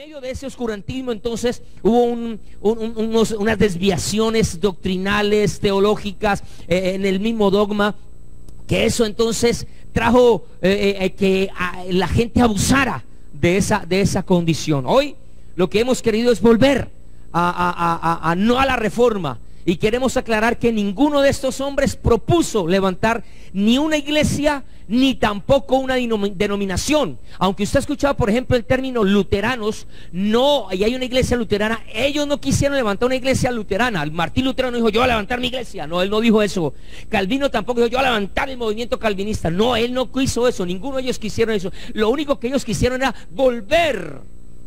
medio de ese oscurantismo entonces hubo unas desviaciones doctrinales, teológicas, en el mismo dogma, que eso entonces trajo que la gente abusara de esa condición. Hoy lo que hemos querido es volver no a la reforma, y queremos aclarar que ninguno de estos hombres propuso levantar ni una iglesia ni tampoco una denominación. Aunque usted ha escuchado por ejemplo el término luteranos, no, y hay una iglesia luterana, ellos no quisieron levantar una iglesia luterana. Martín Lutero no dijo yo voy a levantar mi iglesia, no, él no dijo eso. Calvino tampoco dijo yo voy a levantar el movimiento calvinista, no, él no quiso eso, ninguno de ellos quisieron eso. Lo único que ellos quisieron era volver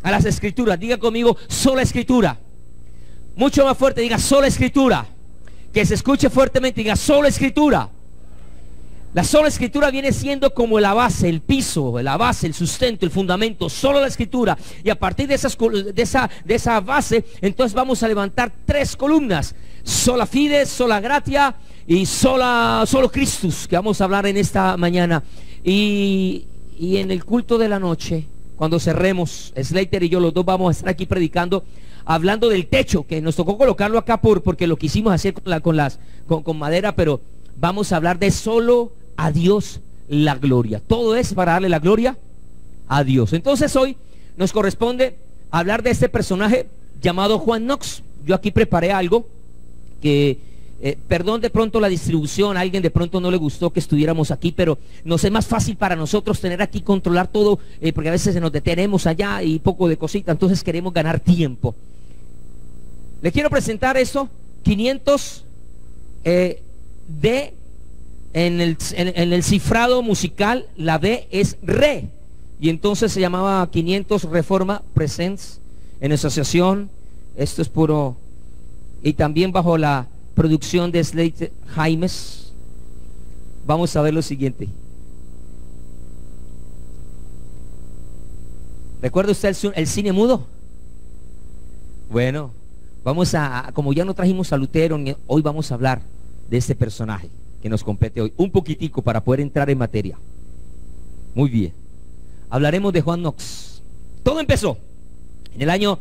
a las escrituras. Diga conmigo, sola escritura. Mucho más fuerte, diga sola escritura. Que se escuche fuertemente, diga sola escritura. La sola escritura viene siendo como la base, el piso, la base, el sustento, el fundamento, solo la escritura. Y a partir de esa base, entonces vamos a levantar tres columnas: sola fide, sola gratia y solo Christus, que vamos a hablar en esta mañana. Y en el culto de la noche, cuando cerremos, Slater y yo los dos vamos a estar aquí predicando, hablando del techo, que nos tocó colocarlo acá porque lo quisimos hacer con madera, pero vamos a hablar de solo a Dios la gloria. Todo es para darle la gloria a Dios. Entonces hoy nos corresponde hablar de este personaje llamado Juan Knox. Yo aquí preparé algo que, perdón de pronto la distribución, a alguien de pronto no le gustó que estuviéramos aquí, pero nos es más fácil para nosotros tener aquí, controlar todo, porque a veces nos detenemos allá y poco de cosita, entonces queremos ganar tiempo. Le quiero presentar eso, 500 D. En el cifrado musical la D es re, y entonces se llamaba 500 Reforma Presents en asociación. Esto es puro, y también bajo la producción de Slate Jaimes. Vamos a ver lo siguiente. ¿Recuerda usted el cine mudo? Bueno, vamos como ya no trajimos a Lutero, hoy vamos a hablar de este personaje que nos compete hoy, un poquitico para poder entrar en materia. Muy bien, hablaremos de Juan Knox. Todo empezó en el año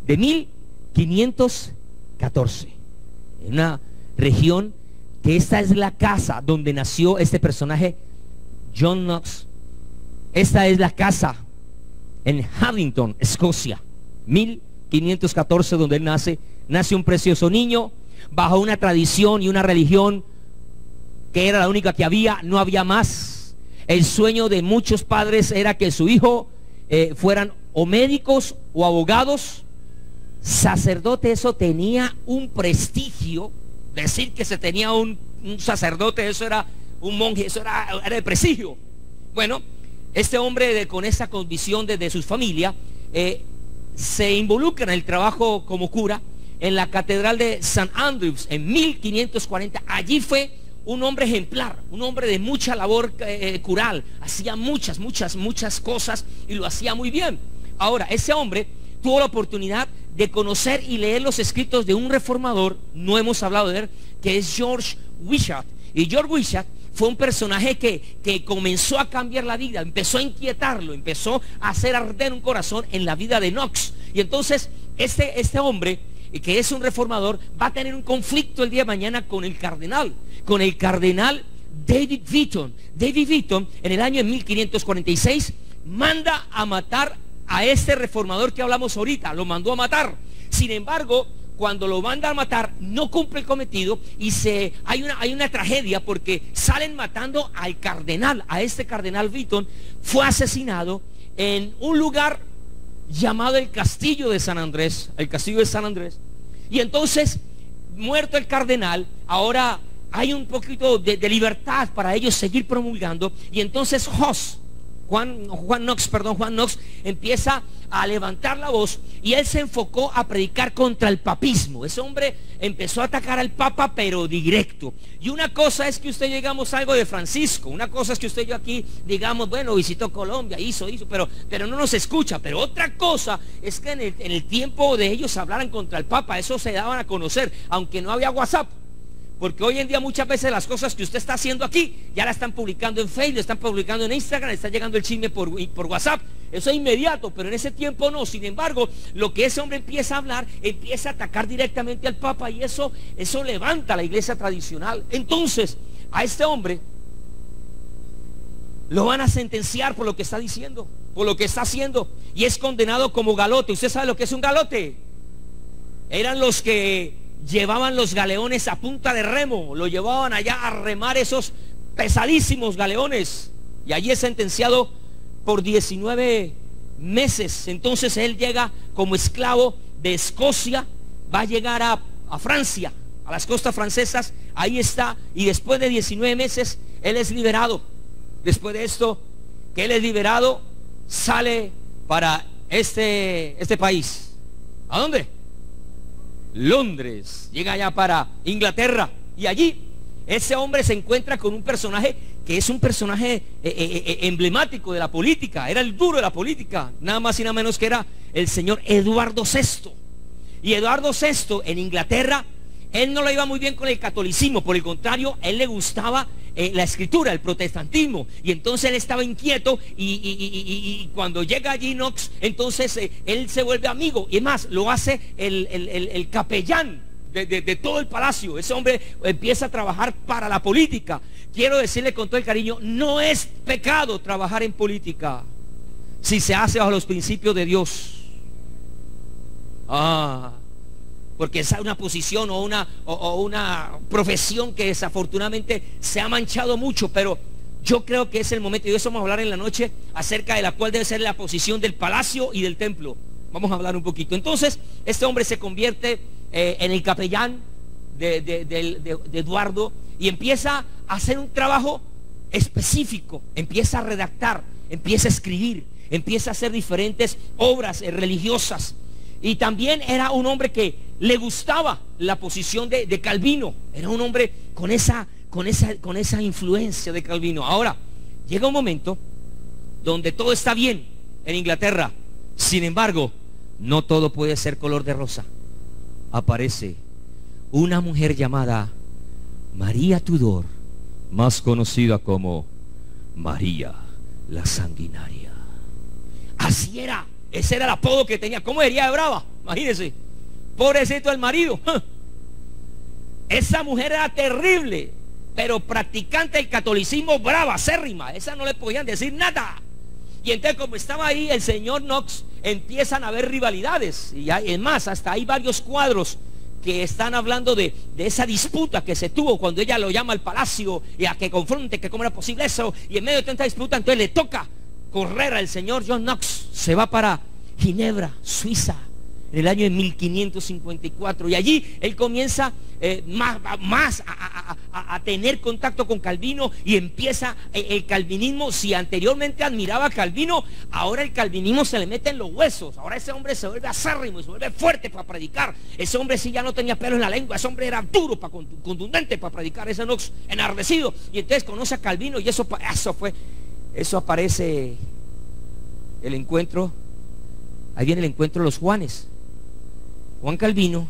de 1514, en una región que esta es la casa donde nació este personaje, John Knox. Esta es la casa en Haddington, Escocia, 1514, donde él nace un precioso niño, bajo una tradición y una religión que era la única que había, no había más. El sueño de muchos padres era que su hijo fueran o médicos o abogados, sacerdote. Eso tenía un prestigio, decir que se tenía un sacerdote, eso era un monje, eso era de prestigio. Bueno, este hombre con esa condición de su familia se involucra en el trabajo como cura en la catedral de St. Andrews en 1540. Allí fue un hombre ejemplar, un hombre de mucha labor cural, hacía muchas cosas y lo hacía muy bien. Ahora, ese hombre tuvo la oportunidad de conocer y leer los escritos de un reformador, no hemos hablado de él, que es George Wishart. Y George Wishart fue un personaje que comenzó a cambiar la vida, empezó a inquietarlo, empezó a hacer arder un corazón en la vida de Knox. Y entonces este hombre, que es un reformador, va a tener un conflicto el día de mañana con el cardenal David Wheaton. David Wheaton, en el año 1546, manda a matar a este reformador que hablamos ahorita, lo mandó a matar. Sin embargo, cuando lo manda a matar, no cumple el cometido y hay una tragedia, porque salen matando al cardenal, a este cardenal Wheaton. Fue asesinado en un lugar llamado el Castillo de San Andrés, y entonces, muerto el cardenal, ahora hay un poquito de libertad para ellos seguir promulgando, y entonces Juan Knox empieza a levantar la voz, y él se enfocó a predicar contra el papismo. Ese hombre empezó a atacar al papa, pero directo. Y una cosa es que usted llegamos algo de Francisco, una cosa es que usted y yo aquí digamos, bueno, visitó Colombia, hizo, pero no nos escucha. Pero otra cosa es que en el tiempo de ellos hablaran contra el papa, eso se daban a conocer, aunque no había WhatsApp. Porque hoy en día muchas veces las cosas que usted está haciendo aquí ya la están publicando en Facebook, están publicando en Instagram, está llegando el chisme por WhatsApp. eso es inmediato, pero en ese tiempo no. Sin embargo, lo que ese hombre empieza a hablar, empieza a atacar directamente al Papa, y eso levanta a la iglesia tradicional. Entonces, a este hombre lo van a sentenciar por lo que está diciendo, por lo que está haciendo, y es condenado como galote. ¿Usted sabe lo que es un galote? Eran los que llevaban los galeones a punta de remo, lo llevaban allá a remar esos pesadísimos galeones, y allí es sentenciado por 19 meses. Entonces él llega como esclavo de Escocia, va a llegar a Francia, a las costas francesas, ahí está, y después de 19 meses él es liberado. Después de esto, que él es liberado, sale para este país. ¿A dónde? Londres. Llega allá para Inglaterra, y allí ese hombre se encuentra con un personaje que es un personaje emblemático de la política. Era el duro de la política, nada más y nada menos que era el señor Eduardo VI. Y Eduardo VI en Inglaterra, él no le iba muy bien con el catolicismo, por el contrario, él le gustaba la escritura, el protestantismo, y entonces él estaba inquieto, y cuando llega allí Knox, entonces él se vuelve amigo, y es más, lo hace el capellán de todo el palacio. Ese hombre empieza a trabajar para la política. Quiero decirle con todo el cariño, no es pecado trabajar en política si se hace bajo los principios de Dios. Porque es una posición o una profesión que desafortunadamente se ha manchado mucho, pero yo creo que es el momento, y de eso vamos a hablar en la noche, acerca de la cual debe ser la posición del palacio y del templo. Vamos a hablar un poquito. Entonces este hombre se convierte en el capellán de Eduardo, y empieza a hacer un trabajo específico, empieza a redactar, empieza a escribir, empieza a hacer diferentes obras religiosas. Y también era un hombre que le gustaba la posición de Calvino. Era un hombre con esa influencia de Calvino. Ahora, llega un momento donde todo está bien en Inglaterra. Sin embargo, no todo puede ser color de rosa. Aparece una mujer llamada María Tudor, más conocida como María la Sanguinaria. Así era. Ese era el apodo que tenía. ¿Cómo sería de brava? Imagínense. Pobrecito el marido. Esa mujer era terrible, pero practicante del catolicismo, brava, acérrima. Esa no le podían decir nada. Y entonces, como estaba ahí el señor Knox, empiezan a haber rivalidades. Y es más, hasta hay varios cuadros que están hablando de esa disputa que se tuvo cuando ella lo llama al palacio y a que confronte, que cómo era posible eso. Y en medio de tanta disputa, entonces le toca correr al señor John Knox. Se va para Ginebra, Suiza, en el año de 1554, y allí él comienza más a tener contacto con Calvino, y empieza el calvinismo. Si anteriormente admiraba a Calvino, ahora el calvinismo se le mete en los huesos. Ahora ese hombre se vuelve acérrimo y se vuelve fuerte para predicar. Ese hombre sí ya no tenía pelo en la lengua, ese hombre era duro, contundente para predicar. Ese Knox enardecido, y entonces conoce a Calvino, y eso aparece el encuentro. Ahí viene el encuentro de los Juanes. Juan Calvino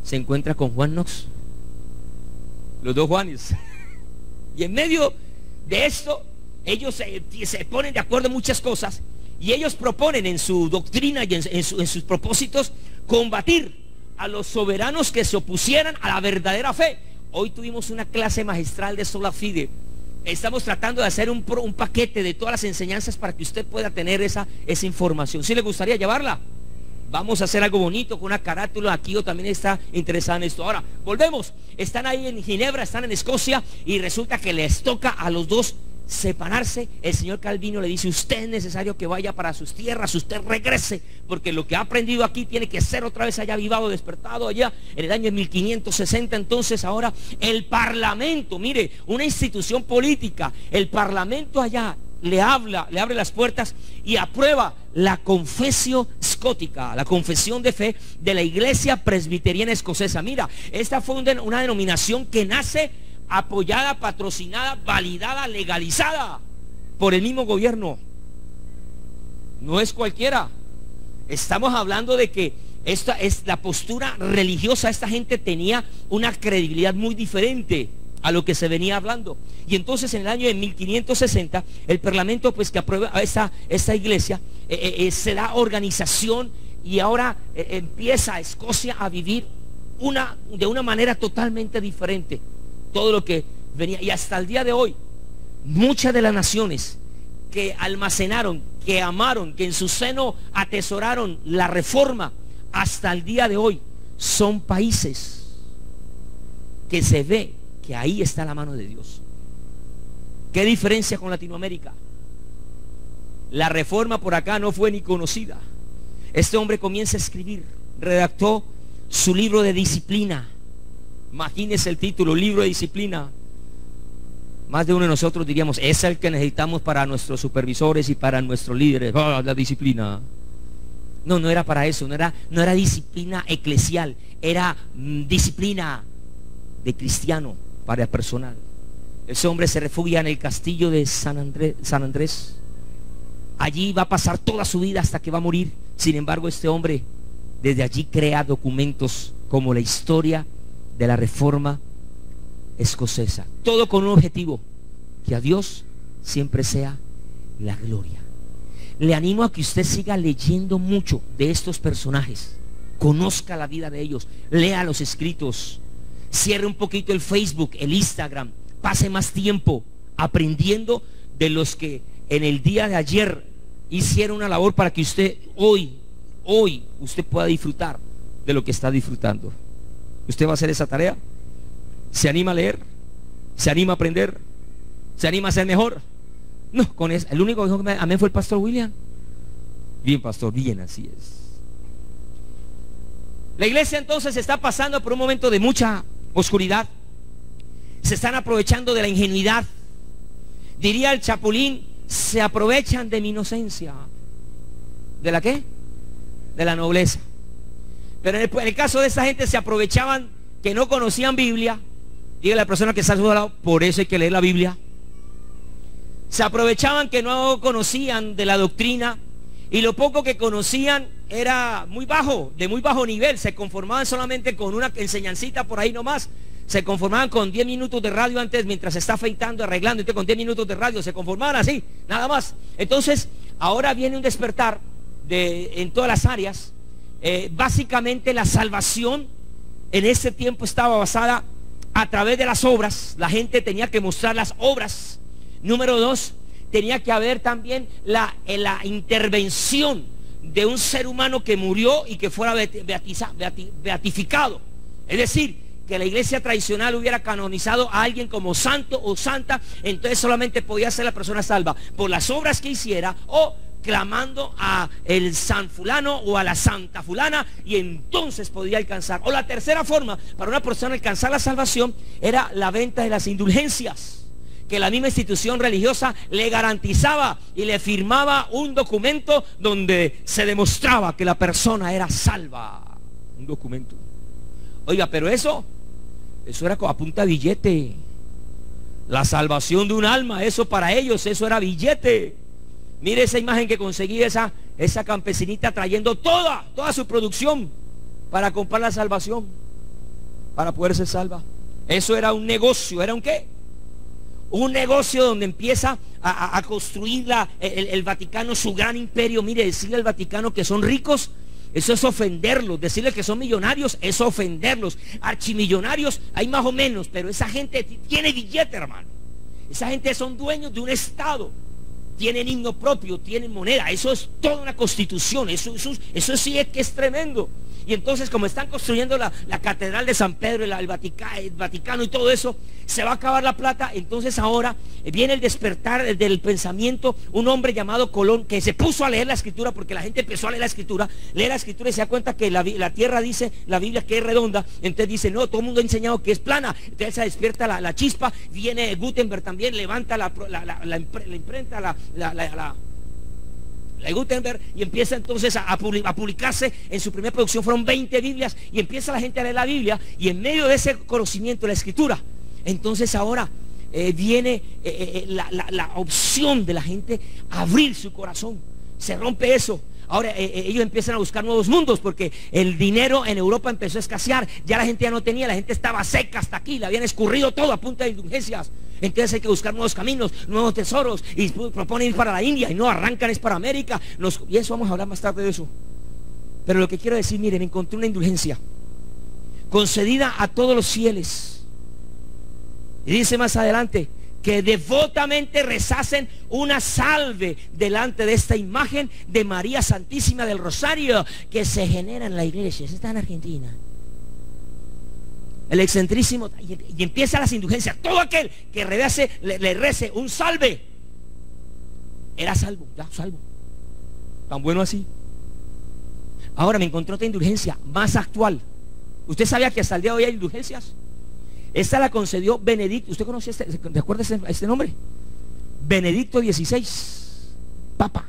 se encuentra con Juan Knox, los dos Juanes. Y en medio de esto, ellos se ponen de acuerdo en muchas cosas, y ellos proponen en su doctrina y en sus propósitos combatir a los soberanos que se opusieran a la verdadera fe. Hoy tuvimos una clase magistral de sola fide. Estamos tratando de hacer un paquete de todas las enseñanzas para que usted pueda tener esa información. ¿Sí le gustaría llevarla? Vamos a hacer algo bonito con una carátula. Aquí yo también está interesado en esto. Ahora, volvemos. Están ahí en Ginebra, están en Escocia, y resulta que les toca a los dos separarse. El señor Calvino le dice: usted es necesario que vaya para sus tierras, usted regrese, porque lo que ha aprendido aquí tiene que ser otra vez allá avivado, despertado allá en el año de 1560. Entonces ahora el parlamento, mire, una institución política, el parlamento allá le abre las puertas y aprueba la confesio escótica, la confesión de fe de la iglesia presbiteriana escocesa. Mira, esta fue una denominación que nace apoyada, patrocinada, validada, legalizada por el mismo gobierno. No es cualquiera. Estamos hablando de que esta es la postura religiosa. Esta gente tenía una credibilidad muy diferente. a lo que se venía hablando. Y entonces en el año de 1560 el parlamento pues que aprueba esta iglesia, se da organización y ahora empieza Escocia a vivir de una manera totalmente diferente todo lo que venía. Y hasta el día de hoy muchas de las naciones que almacenaron, que amaron, que en su seno atesoraron la reforma, hasta el día de hoy son países que se ve que ahí está la mano de Dios. ¿Qué diferencia con Latinoamérica? La reforma por acá no fue ni conocida. Este hombre comienza a escribir, redactó su libro de disciplina. Imagínese el título, libro de disciplina. Más de uno de nosotros diríamos, es el que necesitamos para nuestros supervisores y para nuestros líderes. La disciplina. No, no era para eso, no era disciplina eclesial, era disciplina de cristiano para el personal. Ese hombre se refugia en el castillo de San Andrés. Allí va a pasar toda su vida hasta que va a morir. Sin embargo, este hombre desde allí crea documentos como la historia de la reforma escocesa. Todo con un objetivo: que a Dios siempre sea la gloria. Le animo a que usted siga leyendo mucho de estos personajes, conozca la vida de ellos, lea los escritos, cierre un poquito el Facebook, el Instagram, pase más tiempo aprendiendo de los que en el día de ayer hicieron una labor para que usted hoy usted pueda disfrutar de lo que está disfrutando. ¿Usted va a hacer esa tarea? ¿Se anima a leer? ¿Se anima a aprender? ¿Se anima a ser mejor? No, con eso, el único que dijo amén fue el pastor William. Bien, pastor, bien, así es. La iglesia entonces está pasando por un momento de mucha oscuridad. Se están aprovechando de la ingenuidad. Diría el Chapulín, se aprovechan de mi inocencia. ¿De la qué? De la nobleza. Pero en el caso de esta gente se aprovechaban que no conocían Biblia. Dígale a la persona que está a su lado, por eso hay que leer la Biblia. Se aprovechaban que no conocían de la doctrina, y lo poco que conocían era muy bajo, de muy bajo nivel. Se conformaban solamente con una enseñancita por ahí nomás. Se conformaban con 10 minutos de radio antes, mientras se está afeitando, arreglando, entonces con 10 minutos de radio se conformaban así, nada más. Entonces ahora viene un despertar en todas las áreas. Básicamente la salvación en ese tiempo estaba basada a través de las obras. La gente tenía que mostrar las obras. Número 2, tenía que haber también la intervención de un ser humano que murió y que fuera beatificado. Es decir, que la iglesia tradicional hubiera canonizado a alguien como santo o santa, entonces solamente podía ser la persona salva por las obras que hiciera, o clamando a el san fulano o a la santa fulana, y entonces podía alcanzar. O la tercera forma para una persona alcanzar la salvación era la venta de las indulgencias, que la misma institución religiosa le garantizaba y le firmaba un documento donde se demostraba que la persona era salva. Un documento. Oiga, pero eso era a punta de billete. La salvación de un alma, eso para ellos, eso era billete. Mire esa imagen que conseguí, esa campesinita trayendo toda su producción para comprar la salvación, para poder ser salva. Eso era un negocio. ¿Era un qué? Un negocio donde empieza a construir el Vaticano su gran imperio. Mire, decirle al Vaticano que son ricos, eso es ofenderlos. Decirle que son millonarios, es ofenderlos. Archimillonarios hay más o menos, pero esa gente tiene billete, hermano. Esa gente son dueños de un estado, tienen himno propio, tienen moneda. Eso es toda una constitución. Eso sí es que es tremendo. Y entonces, como están construyendo la catedral de San Pedro, el Vaticano y todo eso, se va a acabar la plata. Entonces ahora viene el despertar del pensamiento. Un hombre llamado Colón, que se puso a leer la escritura, porque la gente empezó a leer la escritura y se da cuenta que la tierra, dice la Biblia, que es redonda. Entonces dice, no, todo el mundo ha enseñado que es plana. Entonces se despierta la chispa. Viene Gutenberg también, levanta la imprenta, la Gutenberg, y empieza entonces a publicarse. En su primera producción fueron 20 Biblias, y empieza la gente a leer la Biblia, y en medio de ese conocimiento de la escritura, entonces ahora viene la opción de la gente a abrir su corazón. Se rompe eso. Ahora ellos empiezan a buscar nuevos mundos porque el dinero en Europa empezó a escasear. Ya la gente ya no tenía, la gente estaba seca hasta aquí, le habían escurrido todo a punta de indulgencias. Entonces hay que buscar nuevos caminos, nuevos tesoros, y proponen ir para la India y no arrancan, es para América. Y eso vamos a hablar más tarde de eso. Pero lo que quiero decir, miren, encontré una indulgencia concedida a todos los fieles. Y dice más adelante que devotamente rezasen una salve delante de esta imagen de María Santísima del Rosario que se genera en la iglesia. Eso está en Argentina. El excentrísimo, y empieza las indulgencias. Todo aquel que le rece un salve era salvo, ya salvo. Tan bueno así. Ahora me encontré otra indulgencia más actual. ¿Usted sabía que hasta el día de hoy hay indulgencias? Esta la concedió Benedicto. ¿Usted conoce recuerda este nombre? Benedicto XVI, Papa.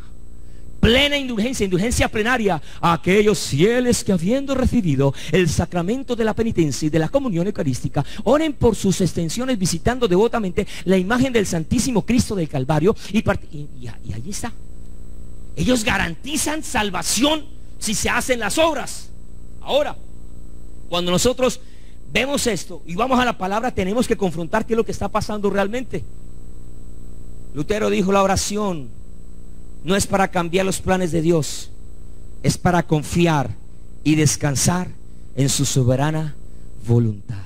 Plena indulgencia, indulgencia plenaria a aquellos fieles que, habiendo recibido el sacramento de la penitencia y de la comunión eucarística, oren por sus extensiones visitando devotamente la imagen del Santísimo Cristo del Calvario y ahí está. Ellos garantizan salvación si se hacen las obras. Ahora, cuando nosotros vemos esto y vamos a la palabra, tenemos que confrontar qué es lo que está pasando realmente. Lutero dijo: la oración no es para cambiar los planes de Dios, es para confiar y descansar en su soberana voluntad.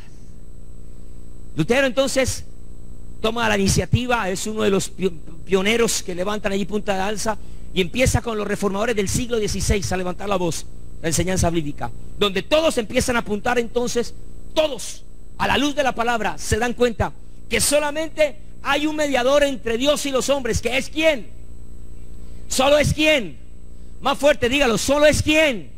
Lutero entonces toma la iniciativa, es uno de los pioneros que levantan allí punta de alza, y empieza con los reformadores del siglo XVI a levantar la voz, la enseñanza bíblica, donde todos empiezan a apuntar. Entonces todos, a la luz de la palabra, se dan cuenta que solamente hay un mediador entre Dios y los hombres, que es ¿quién? Solo es ¿quién? Más fuerte, dígalo, solo es ¿quién?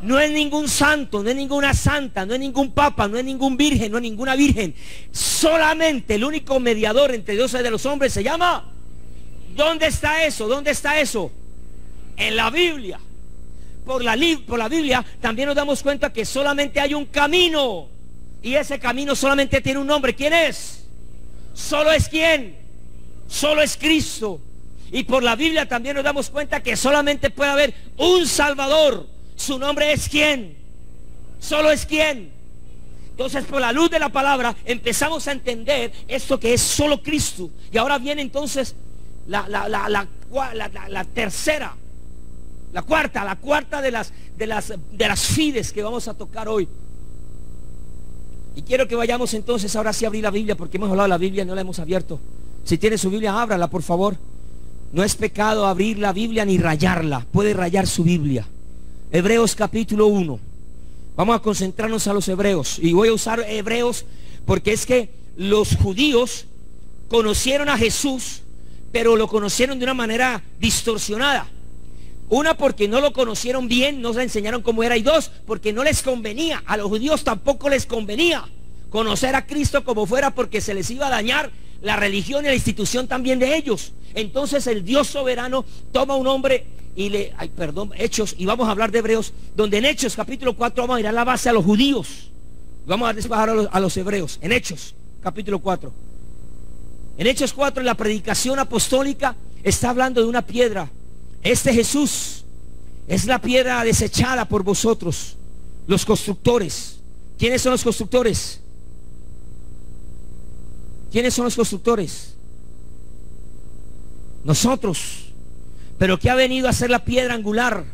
No es ningún santo, no es ninguna santa, no es ningún papa, no es ningún virgen, no es ninguna virgen. Solamente el único mediador entre Dios y de los hombres se llama. ¿Dónde está eso? ¿Dónde está eso? En la Biblia. Por la Biblia también nos damos cuenta que solamente hay un camino, y ese camino solamente tiene un nombre. ¿Quién es? Solo es ¿quién? Solo es Cristo. Y por la Biblia también nos damos cuenta que solamente puede haber un Salvador. Su nombre es ¿quién? Solo es ¿quién? Entonces, por la luz de la palabra empezamos a entender esto, que es solo Cristo. Y ahora viene entonces la tercera, la cuarta de las fides que vamos a tocar hoy. Y quiero que vayamos entonces ahora sí a abrir la Biblia, porque hemos hablado de la Biblia y no la hemos abierto. Si tiene su Biblia, ábrala, por favor. No es pecado abrir la Biblia ni rayarla. Puede rayar su Biblia. Hebreos capítulo 1. Vamos a concentrarnos a los hebreos. Y voy a usar hebreos porque es que los judíos conocieron a Jesús, pero lo conocieron de una manera distorsionada. Una, porque no lo conocieron bien, no se enseñaron cómo era. Y dos, porque no les convenía. A los judíos tampoco les convenía conocer a Cristo como fuera, porque se les iba a dañar la religión y la institución también de ellos. Entonces el Dios soberano toma un hombre y Hechos, y vamos a hablar de Hebreos, donde en Hechos capítulo 4 vamos a ir a la base a los judíos. Vamos a despejar a los hebreos. En Hechos capítulo 4. En Hechos 4, en la predicación apostólica, está hablando de una piedra. Este Jesús es la piedra desechada por vosotros, los constructores. ¿Quiénes son los constructores? ¿Quiénes son los constructores? Nosotros. Pero que ha venido a ser la piedra angular.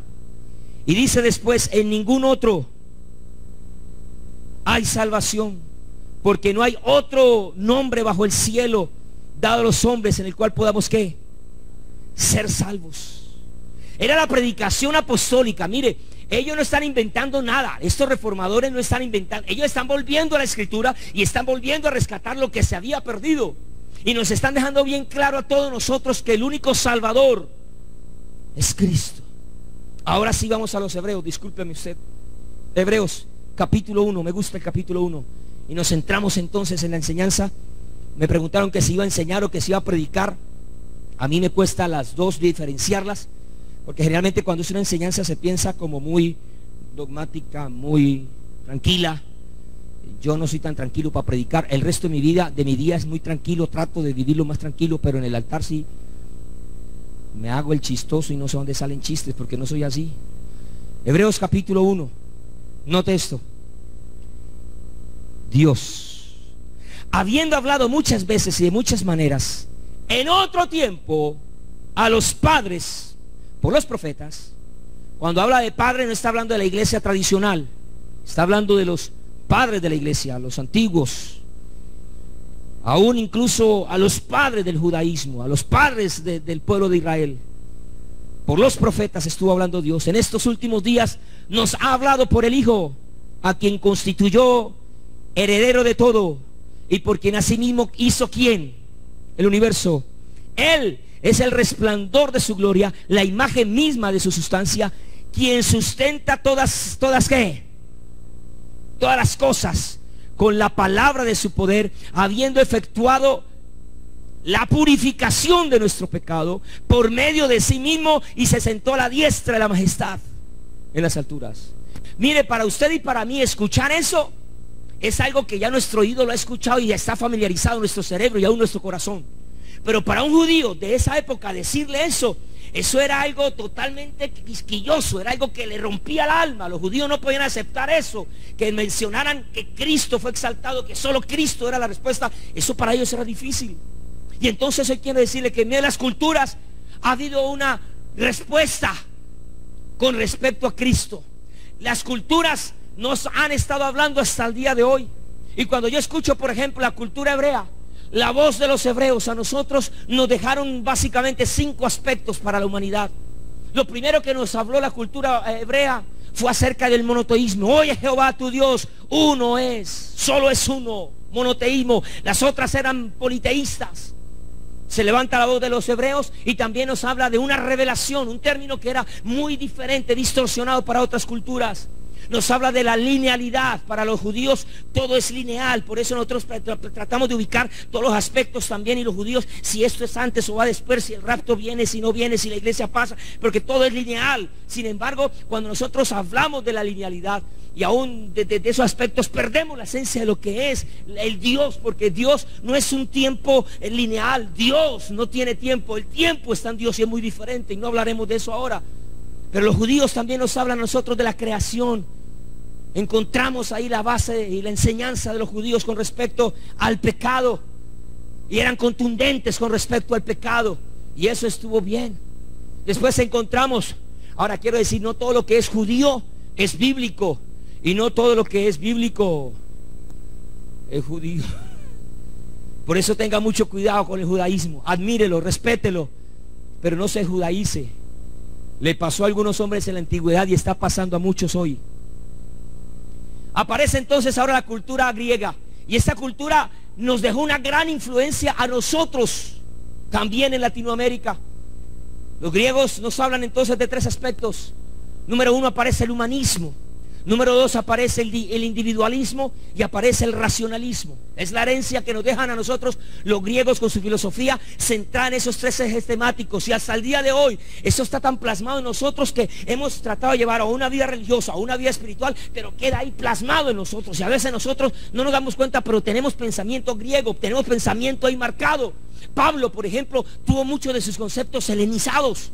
Y dice después: en ningún otro hay salvación, porque no hay otro nombre bajo el cielo dado a los hombres en el cual podamos ¿qué? Ser salvos. Era la predicación apostólica. Mire, ellos no están inventando nada. Estos reformadores no están inventando. Ellos están volviendo a la Escritura y están volviendo a rescatar lo que se había perdido. Y nos están dejando bien claro a todos nosotros que el único Salvador es Cristo. Ahora sí vamos a los hebreos. Discúlpeme usted. Hebreos capítulo 1. Me gusta el capítulo 1. Y nos centramos entonces en la enseñanza. Me preguntaron que si iba a enseñar o que si iba a predicar. A mí me cuesta las dos diferenciarlas, porque generalmente cuando es una enseñanza se piensa como muy dogmática, muy tranquila. Yo no soy tan tranquilo para predicar. El resto de mi día es muy tranquilo. Trato de vivirlo más tranquilo, pero en el altar sí Me hago el chistoso y no sé dónde salen chistes porque no soy así. Hebreos capítulo 1. Note esto. Dios, habiendo hablado muchas veces y de muchas maneras en otro tiempo a los padres por los profetas. Cuando habla de padre no está hablando de la iglesia tradicional, está hablando de los padres de la iglesia, los antiguos, aún incluso a los padres del judaísmo, a los padres del pueblo de Israel. Por los profetas estuvo hablando Dios. En estos últimos días nos ha hablado por el Hijo, a quien constituyó heredero de todo, y por quien asimismo hizo ¿quién? El universo. Él es el resplandor de su gloria, la imagen misma de su sustancia, quien sustenta todas ¿qué? Todas las cosas con la palabra de su poder, habiendo efectuado la purificación de nuestro pecado por medio de sí mismo, y se sentó a la diestra de la majestad en las alturas. Mire, para usted y para mí escuchar eso es algo que ya nuestro oído lo ha escuchado y ya está familiarizado en nuestro cerebro y aún en nuestro corazón. Pero para un judío de esa época decirle eso era algo totalmente quisquilloso, era algo que le rompía el alma. Los judíos no podían aceptar eso, que mencionaran que Cristo fue exaltado, que solo Cristo era la respuesta. Eso para ellos era difícil. Y entonces hoy quiero decirle que en medio de las culturas ha habido una respuesta con respecto a Cristo. Las culturas nos han estado hablando hasta el día de hoy. Y cuando yo escucho, por ejemplo, la cultura hebrea, la voz de los hebreos, a nosotros nos dejaron básicamente 5 aspectos para la humanidad. Lo primero que nos habló la cultura hebrea fue acerca del monoteísmo. Oye, Jehová tu Dios, uno es, solo es uno, monoteísmo. Las otras eran politeístas. Se levanta la voz de los hebreos y también nos habla de una revelación, un término que era muy diferente, distorsionado para otras culturas. Nos habla de la linealidad. Para los judíos todo es lineal, por eso nosotros tratamos de ubicar todos los aspectos también, y los judíos, si esto es antes o va después, si el rapto viene, si no viene, si la iglesia pasa, porque todo es lineal. Sin embargo, cuando nosotros hablamos de la linealidad y aún de esos aspectos, perdemos la esencia de lo que es el Dios, porque Dios no es un tiempo lineal. Dios no tiene tiempo, el tiempo está en Dios y es muy diferente, y no hablaremos de eso ahora. Pero los judíos también nos hablan a nosotros de la creación. Encontramos ahí la base y la enseñanza de los judíos con respecto al pecado, y eran contundentes con respecto al pecado, y eso estuvo bien. Después encontramos, ahora quiero decir, no todo lo que es judío es bíblico, y no todo lo que es bíblico es judío. Por eso tenga mucho cuidado con el judaísmo, admírelo, respételo, pero no se judaice. Le pasó a algunos hombres en la antigüedad y está pasando a muchos hoy. Aparece entonces ahora la cultura griega, y esta cultura nos dejó una gran influencia a nosotros también en Latinoamérica. Los griegos nos hablan entonces de 3 aspectos. Número 1, aparece el humanismo. Número 2, aparece el individualismo, y aparece el racionalismo. Es la herencia que nos dejan a nosotros los griegos con su filosofía centrada en esos 3 ejes temáticos, y hasta el día de hoy eso está tan plasmado en nosotros que hemos tratado de llevar a una vida religiosa, a una vida espiritual, pero queda ahí plasmado en nosotros, y a veces nosotros no nos damos cuenta, pero tenemos pensamiento griego, tenemos pensamiento ahí marcado. Pablo, por ejemplo, tuvo muchos de sus conceptos helenizados,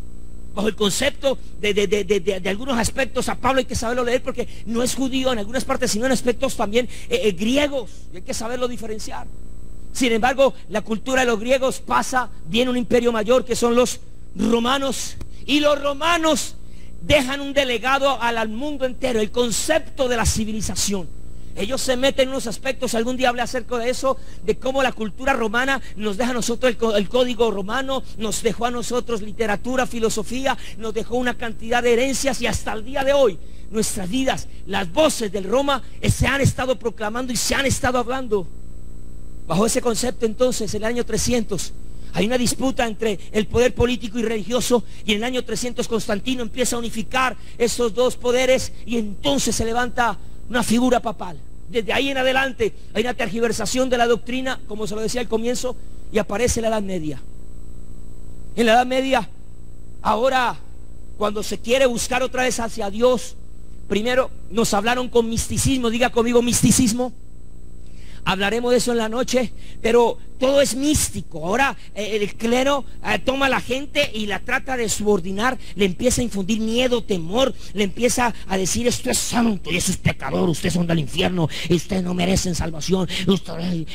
bajo el concepto de algunos aspectos. A Pablo hay que saberlo leer porque no es judío en algunas partes, sino en aspectos también griegos, y hay que saberlo diferenciar. Sin embargo, la cultura de los griegos pasa, viene un imperio mayor que son los romanos, y los romanos dejan un delegado al mundo entero, el concepto de la civilización. Ellos se meten en unos aspectos, algún día hablé acerca de eso, de cómo la cultura romana nos deja a nosotros el código romano, nos dejó a nosotros literatura, filosofía, nos dejó una cantidad de herencias, y hasta el día de hoy nuestras vidas, las voces del Roma se han estado proclamando y se han estado hablando. Bajo ese concepto entonces, en el año 300, hay una disputa entre el poder político y religioso, y en el año 300 Constantino empieza a unificar esos 2 poderes, y entonces se levanta una figura papal. Desde ahí en adelante hay una tergiversación de la doctrina, como se lo decía al comienzo, y aparece la Edad Media. En la Edad Media, ahora, cuando se quiere buscar otra vez hacia Dios, primero nos hablaron con misticismo. Diga conmigo, misticismo. Hablaremos de eso en la noche, pero todo es místico. Ahora el clero toma a la gente y la trata de subordinar, le empieza a infundir miedo, temor, le empieza a decir: esto es santo y eso es pecador, ustedes son del infierno, y ustedes no merecen salvación.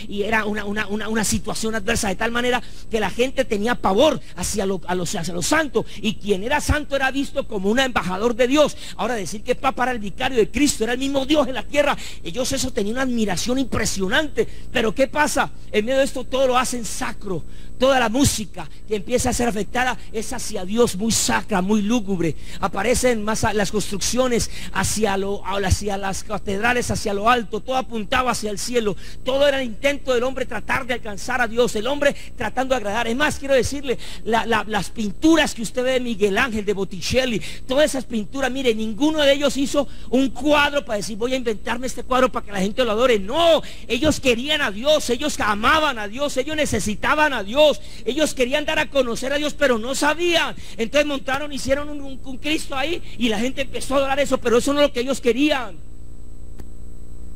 Y era una situación adversa, de tal manera que la gente tenía pavor hacia los santos, y quien era santo era visto como un embajador de Dios. Ahora, decir que Papa era el vicario de Cristo, era el mismo Dios en la tierra, ellos eso tenían una admiración impresionante. Pero ¿qué pasa? En medio de esto todo lo hacen sacro. Toda la música que empieza a ser afectada es hacia Dios, muy sacra, muy lúgubre. Aparecen más las construcciones hacia las catedrales, hacia lo alto. Todo apuntaba hacia el cielo. Todo era el intento del hombre tratar de alcanzar a Dios, el hombre tratando de agradar. Es más, quiero decirle, las pinturas que usted ve de Miguel Ángel, de Botticelli, todas esas pinturas, mire, ninguno de ellos hizo un cuadro para decir: voy a inventarme este cuadro para que la gente lo adore. No, ellos querían a Dios, ellos amaban a Dios, ellos necesitaban a Dios. Ellos querían dar a conocer a Dios, pero no sabían. Entonces montaron, hicieron un Cristo ahí, y la gente empezó a adorar eso, pero eso no es lo que ellos querían.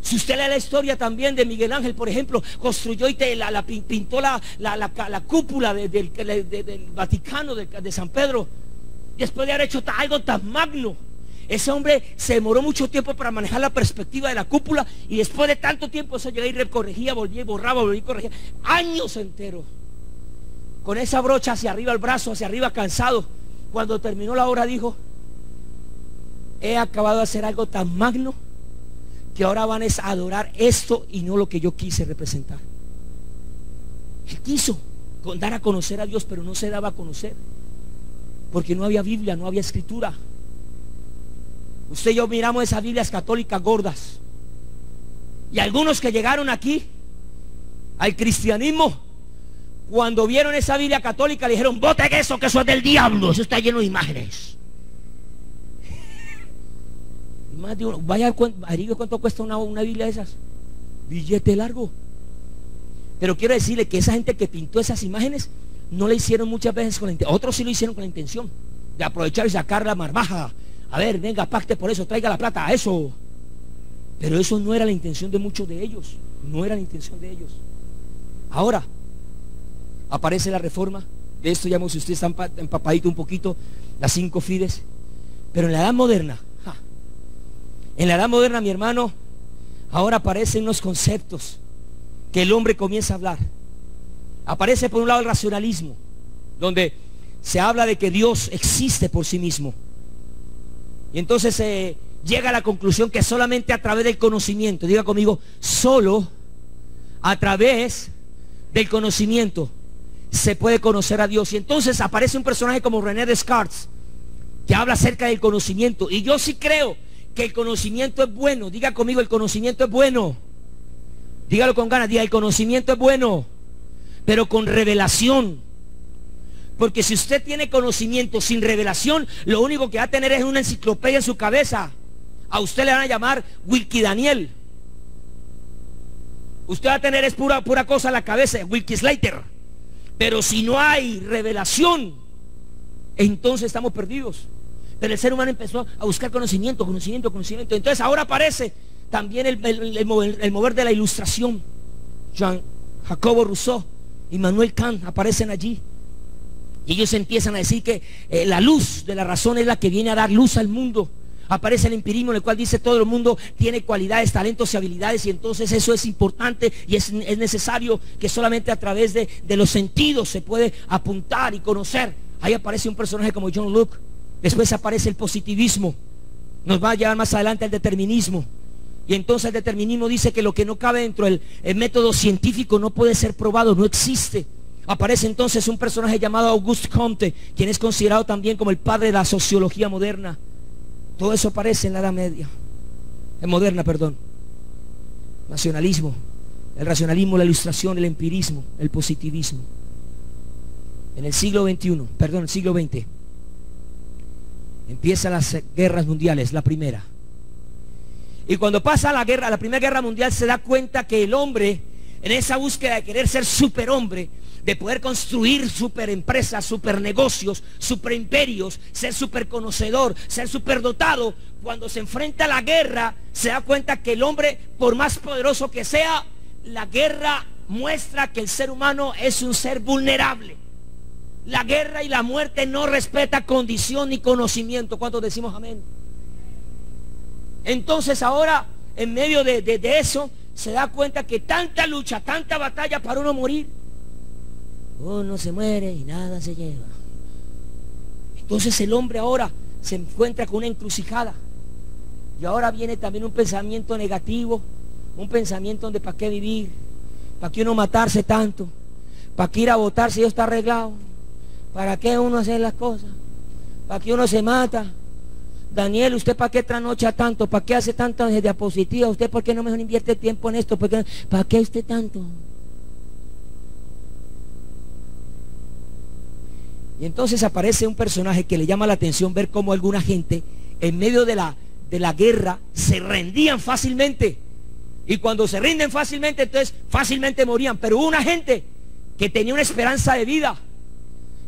Si usted lee la historia también de Miguel Ángel, por ejemplo, construyó y pintó la cúpula del Vaticano, de San Pedro, después de haber hecho algo tan magno. Ese hombre se demoró mucho tiempo para manejar la perspectiva de la cúpula, y después de tanto tiempo eso llegaba y recorregía, volvía y borraba, volvía y corregía, años enteros, con esa brocha hacia arriba, el brazo hacia arriba, cansado. Cuando terminó la obra dijo: he acabado de hacer algo tan magno que ahora van a adorar esto y no lo que yo quise representar. Él quiso dar a conocer a Dios, pero no se daba a conocer, porque no había Biblia, no había escritura. Usted y yo miramos esas Biblias católicas gordas, y algunos que llegaron aquí al cristianismo, cuando vieron esa Biblia católica, le dijeron: boten eso, que eso es del diablo, eso está lleno de imágenes. Y más de uno, vaya, averigüe cuánto cuesta una Biblia de esas. Billete largo. Pero quiero decirle que esa gente que pintó esas imágenes no le hicieron muchas veces con la intención. Otros sí lo hicieron con la intención de aprovechar y sacar la marmaja. A ver, venga, pacte por eso, traiga la plata, eso. Pero eso no era la intención de muchos de ellos. No era la intención de ellos. Ahora aparece la reforma. De esto ya si usted está empapadito un poquito, las 5 fides. Pero en la edad moderna, en la edad moderna, mi hermano, ahora aparecen unos conceptos que el hombre comienza a hablar. Aparece por un lado el racionalismo, donde se habla de que Dios existe por sí mismo, y entonces se llega a la conclusión que solamente a través del conocimiento, diga conmigo, solo a través del conocimiento se puede conocer a Dios. Y entonces aparece un personaje como René Descartes, que habla acerca del conocimiento. Y yo sí creo que el conocimiento es bueno. Diga conmigo, el conocimiento es bueno. Dígalo con ganas, diga: el conocimiento es bueno, pero con revelación. Porque si usted tiene conocimiento sin revelación, lo único que va a tener es una enciclopedia en su cabeza. A usted le van a llamar Wilkie Daniel. Usted va a tener es pura cosa en la cabeza, Wilkie Slater. Pero si no hay revelación, entonces estamos perdidos. Pero el ser humano empezó a buscar conocimiento. Entonces ahora aparece también el mover de la ilustración. Jean Jacobo Rousseau y Immanuel Kant aparecen allí, y ellos empiezan a decir que la luz de la razón es la que viene a dar luz al mundo. Aparece el empirismo, en el cual dice: todo el mundo tiene cualidades, talentos y habilidades, y entonces eso es importante y es necesario, que solamente a través de los sentidos se puede apuntar y conocer. Ahí aparece un personaje como John Locke. Después aparece el positivismo. Nos va a llevar más adelante al determinismo. Y entonces el determinismo dice que lo que no cabe dentro del método científico no puede ser probado, no existe. Aparece entonces un personaje llamado Auguste Comte, quien es considerado también como el padre de la sociología moderna. Todo eso aparece en la Edad Media, moderna, perdón. Nacionalismo, el racionalismo, la ilustración, el empirismo, el positivismo. En el siglo XX, empiezan las guerras mundiales, la primera. Y cuando pasa la primera guerra mundial, se da cuenta que el hombre, en esa búsqueda de querer ser superhombre, de poder construir superempresas, supernegocios, superimperios, ser superconocedor, ser superdotado, cuando se enfrenta a la guerra, se da cuenta que el hombre, por más poderoso que sea, la guerra muestra que el ser humano es un ser vulnerable. La guerra y la muerte no respeta condición ni conocimiento. ¿Cuántos decimos amén? Entonces ahora, en medio de eso, se da cuenta que tanta lucha, tanta batalla para uno morir, uno se muere y nada se lleva. Entonces el hombre ahora se encuentra con una encrucijada. Y ahora viene también un pensamiento negativo, un pensamiento donde para qué vivir, para qué uno matarse tanto, para qué ir a votar si Dios está arreglado, para qué uno hacer las cosas, para qué uno se mata. Daniel, ¿usted para qué trasnocha tanto? ¿Para qué hace tantas diapositivas? ¿Usted por qué no mejor invierte tiempo en esto? ¿Para qué usted tanto? Y entonces aparece un personaje que le llama la atención ver cómo alguna gente en medio de la guerra se rendían fácilmente. Y cuando se rinden fácilmente, entonces fácilmente morían. Pero hubo una gente que tenía una esperanza de vida,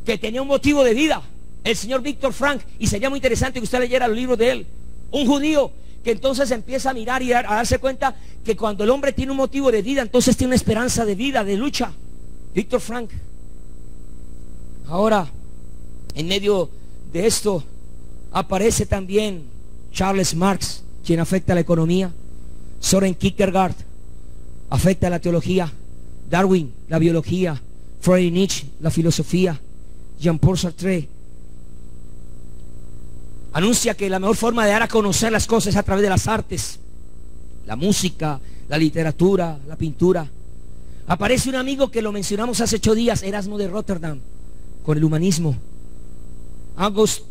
que tenía un motivo de vida. El señor Víctor Frank, y sería muy interesante que usted leyera los libros de él. Un judío que entonces empieza a mirar y a darse cuenta que cuando el hombre tiene un motivo de vida, entonces tiene una esperanza de vida, de lucha. Víctor Frank. Ahora, en medio de esto, aparece también Charles Marx, quien afecta a la economía. Soren Kierkegaard afecta a la teología. Darwin, la biología. Friedrich Nietzsche, la filosofía. Jean-Paul Sartre anuncia que la mejor forma de dar a conocer las cosas es a través de las artes, la música, la literatura, la pintura. Aparece un amigo que lo mencionamos hace 8 días, Erasmo de Rotterdam, con el humanismo. Auguste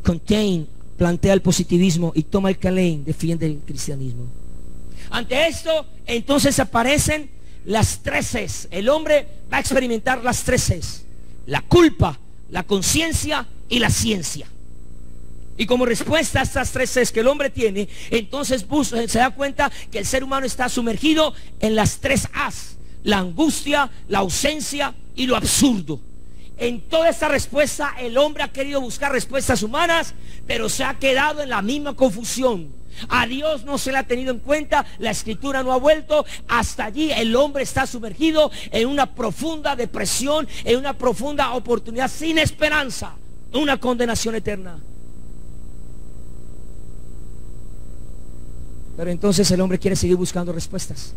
Comte plantea el positivismo y Thomas Calais defiende el cristianismo. Ante esto, entonces aparecen las 3 Cs. El hombre va a experimentar las 3 Cs: la culpa, la conciencia y la ciencia. Y como respuesta a estas 3 Cs que el hombre tiene, entonces se da cuenta que el ser humano está sumergido en las 3 As: la angustia, la ausencia y lo absurdo. En toda esta respuesta el hombre ha querido buscar respuestas humanas, pero se ha quedado en la misma confusión. A Dios no se le ha tenido en cuenta, la escritura no ha vuelto. Hasta allí el hombre está sumergido en una profunda depresión, en una profunda oportunidad sin esperanza, una condenación eterna. Pero entonces el hombre quiere seguir buscando respuestas.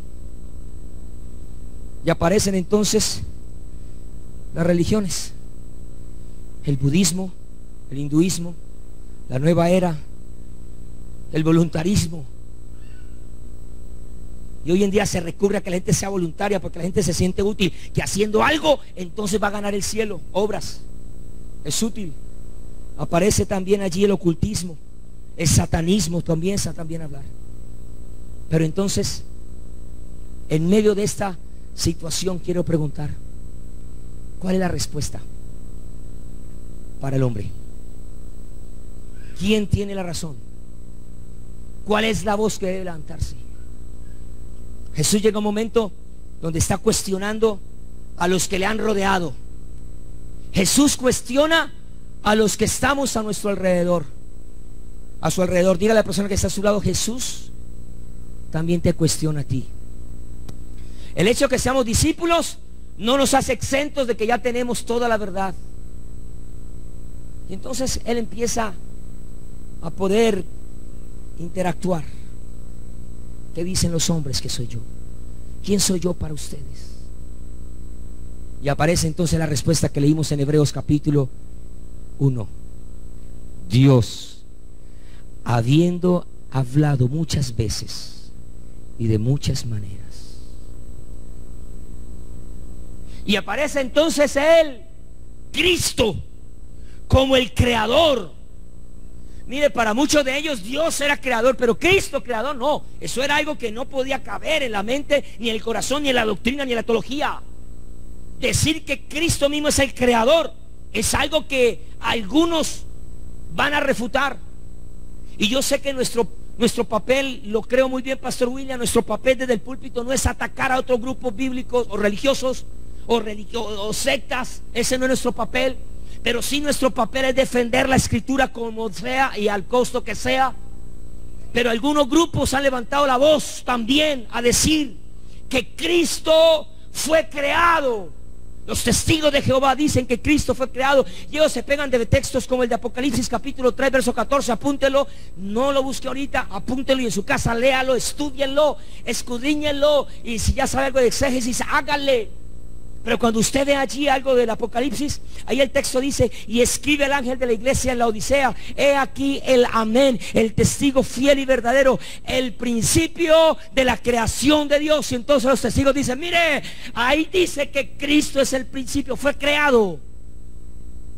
Y aparecen entonces las religiones: el budismo, el hinduismo, la nueva era, el voluntarismo. Y hoy en día se recurre a que la gente sea voluntaria porque la gente se siente útil, que haciendo algo entonces va a ganar el cielo. Obras, es útil. Aparece también allí el ocultismo, el satanismo, comienza también a hablar. Pero entonces, en medio de esta situación, quiero preguntar: ¿cuál es la respuesta para el hombre? ¿Quién tiene la razón? ¿Cuál es la voz que debe levantarse? Jesús llega a un momento donde está cuestionando a los que le han rodeado. Jesús cuestiona a los que estamos a nuestro alrededor. A su alrededor. Dígale a la persona que está a su lado: Jesús también te cuestiona a ti. El hecho de que seamos discípulos no nos hace exentos de que ya tenemos toda la verdad. Y entonces él empieza a poder interactuar. ¿Qué dicen los hombres que soy yo? ¿Quién soy yo para ustedes? Y aparece entonces la respuesta que leímos en Hebreos capítulo 1. Dios, habiendo hablado muchas veces y de muchas maneras. Y aparece entonces él, Cristo, como el creador. Mire, para muchos de ellos Dios era creador, pero Cristo creador no. Eso era algo que no podía caber en la mente, ni en el corazón, ni en la doctrina, ni en la teología. Decir que Cristo mismo es el creador es algo que algunos van a refutar. Y yo sé que nuestro papel, lo creo muy bien, Pastor William, nuestro papel desde el púlpito no es atacar a otros grupos bíblicos o religiosos o sectas. Ese no es nuestro papel. Pero sí nuestro papel es defender la escritura como sea y al costo que sea. Pero algunos grupos han levantado la voz también a decir que Cristo fue creado. Los testigos de Jehová dicen que Cristo fue creado, y ellos se pegan de textos como el de Apocalipsis capítulo 3 verso 14. Apúntelo, no lo busque ahorita, apúntelo y en su casa léalo, estúdienlo, escudriñenlo, y si ya sabe algo de exégesis, hágale. Pero cuando usted ve allí algo del Apocalipsis, ahí el texto dice: y escribe el ángel de la iglesia en la Odisea, he aquí el amén, el testigo fiel y verdadero, el principio de la creación de Dios. Y entonces los testigos dicen: mire, ahí dice que Cristo es el principio, fue creado.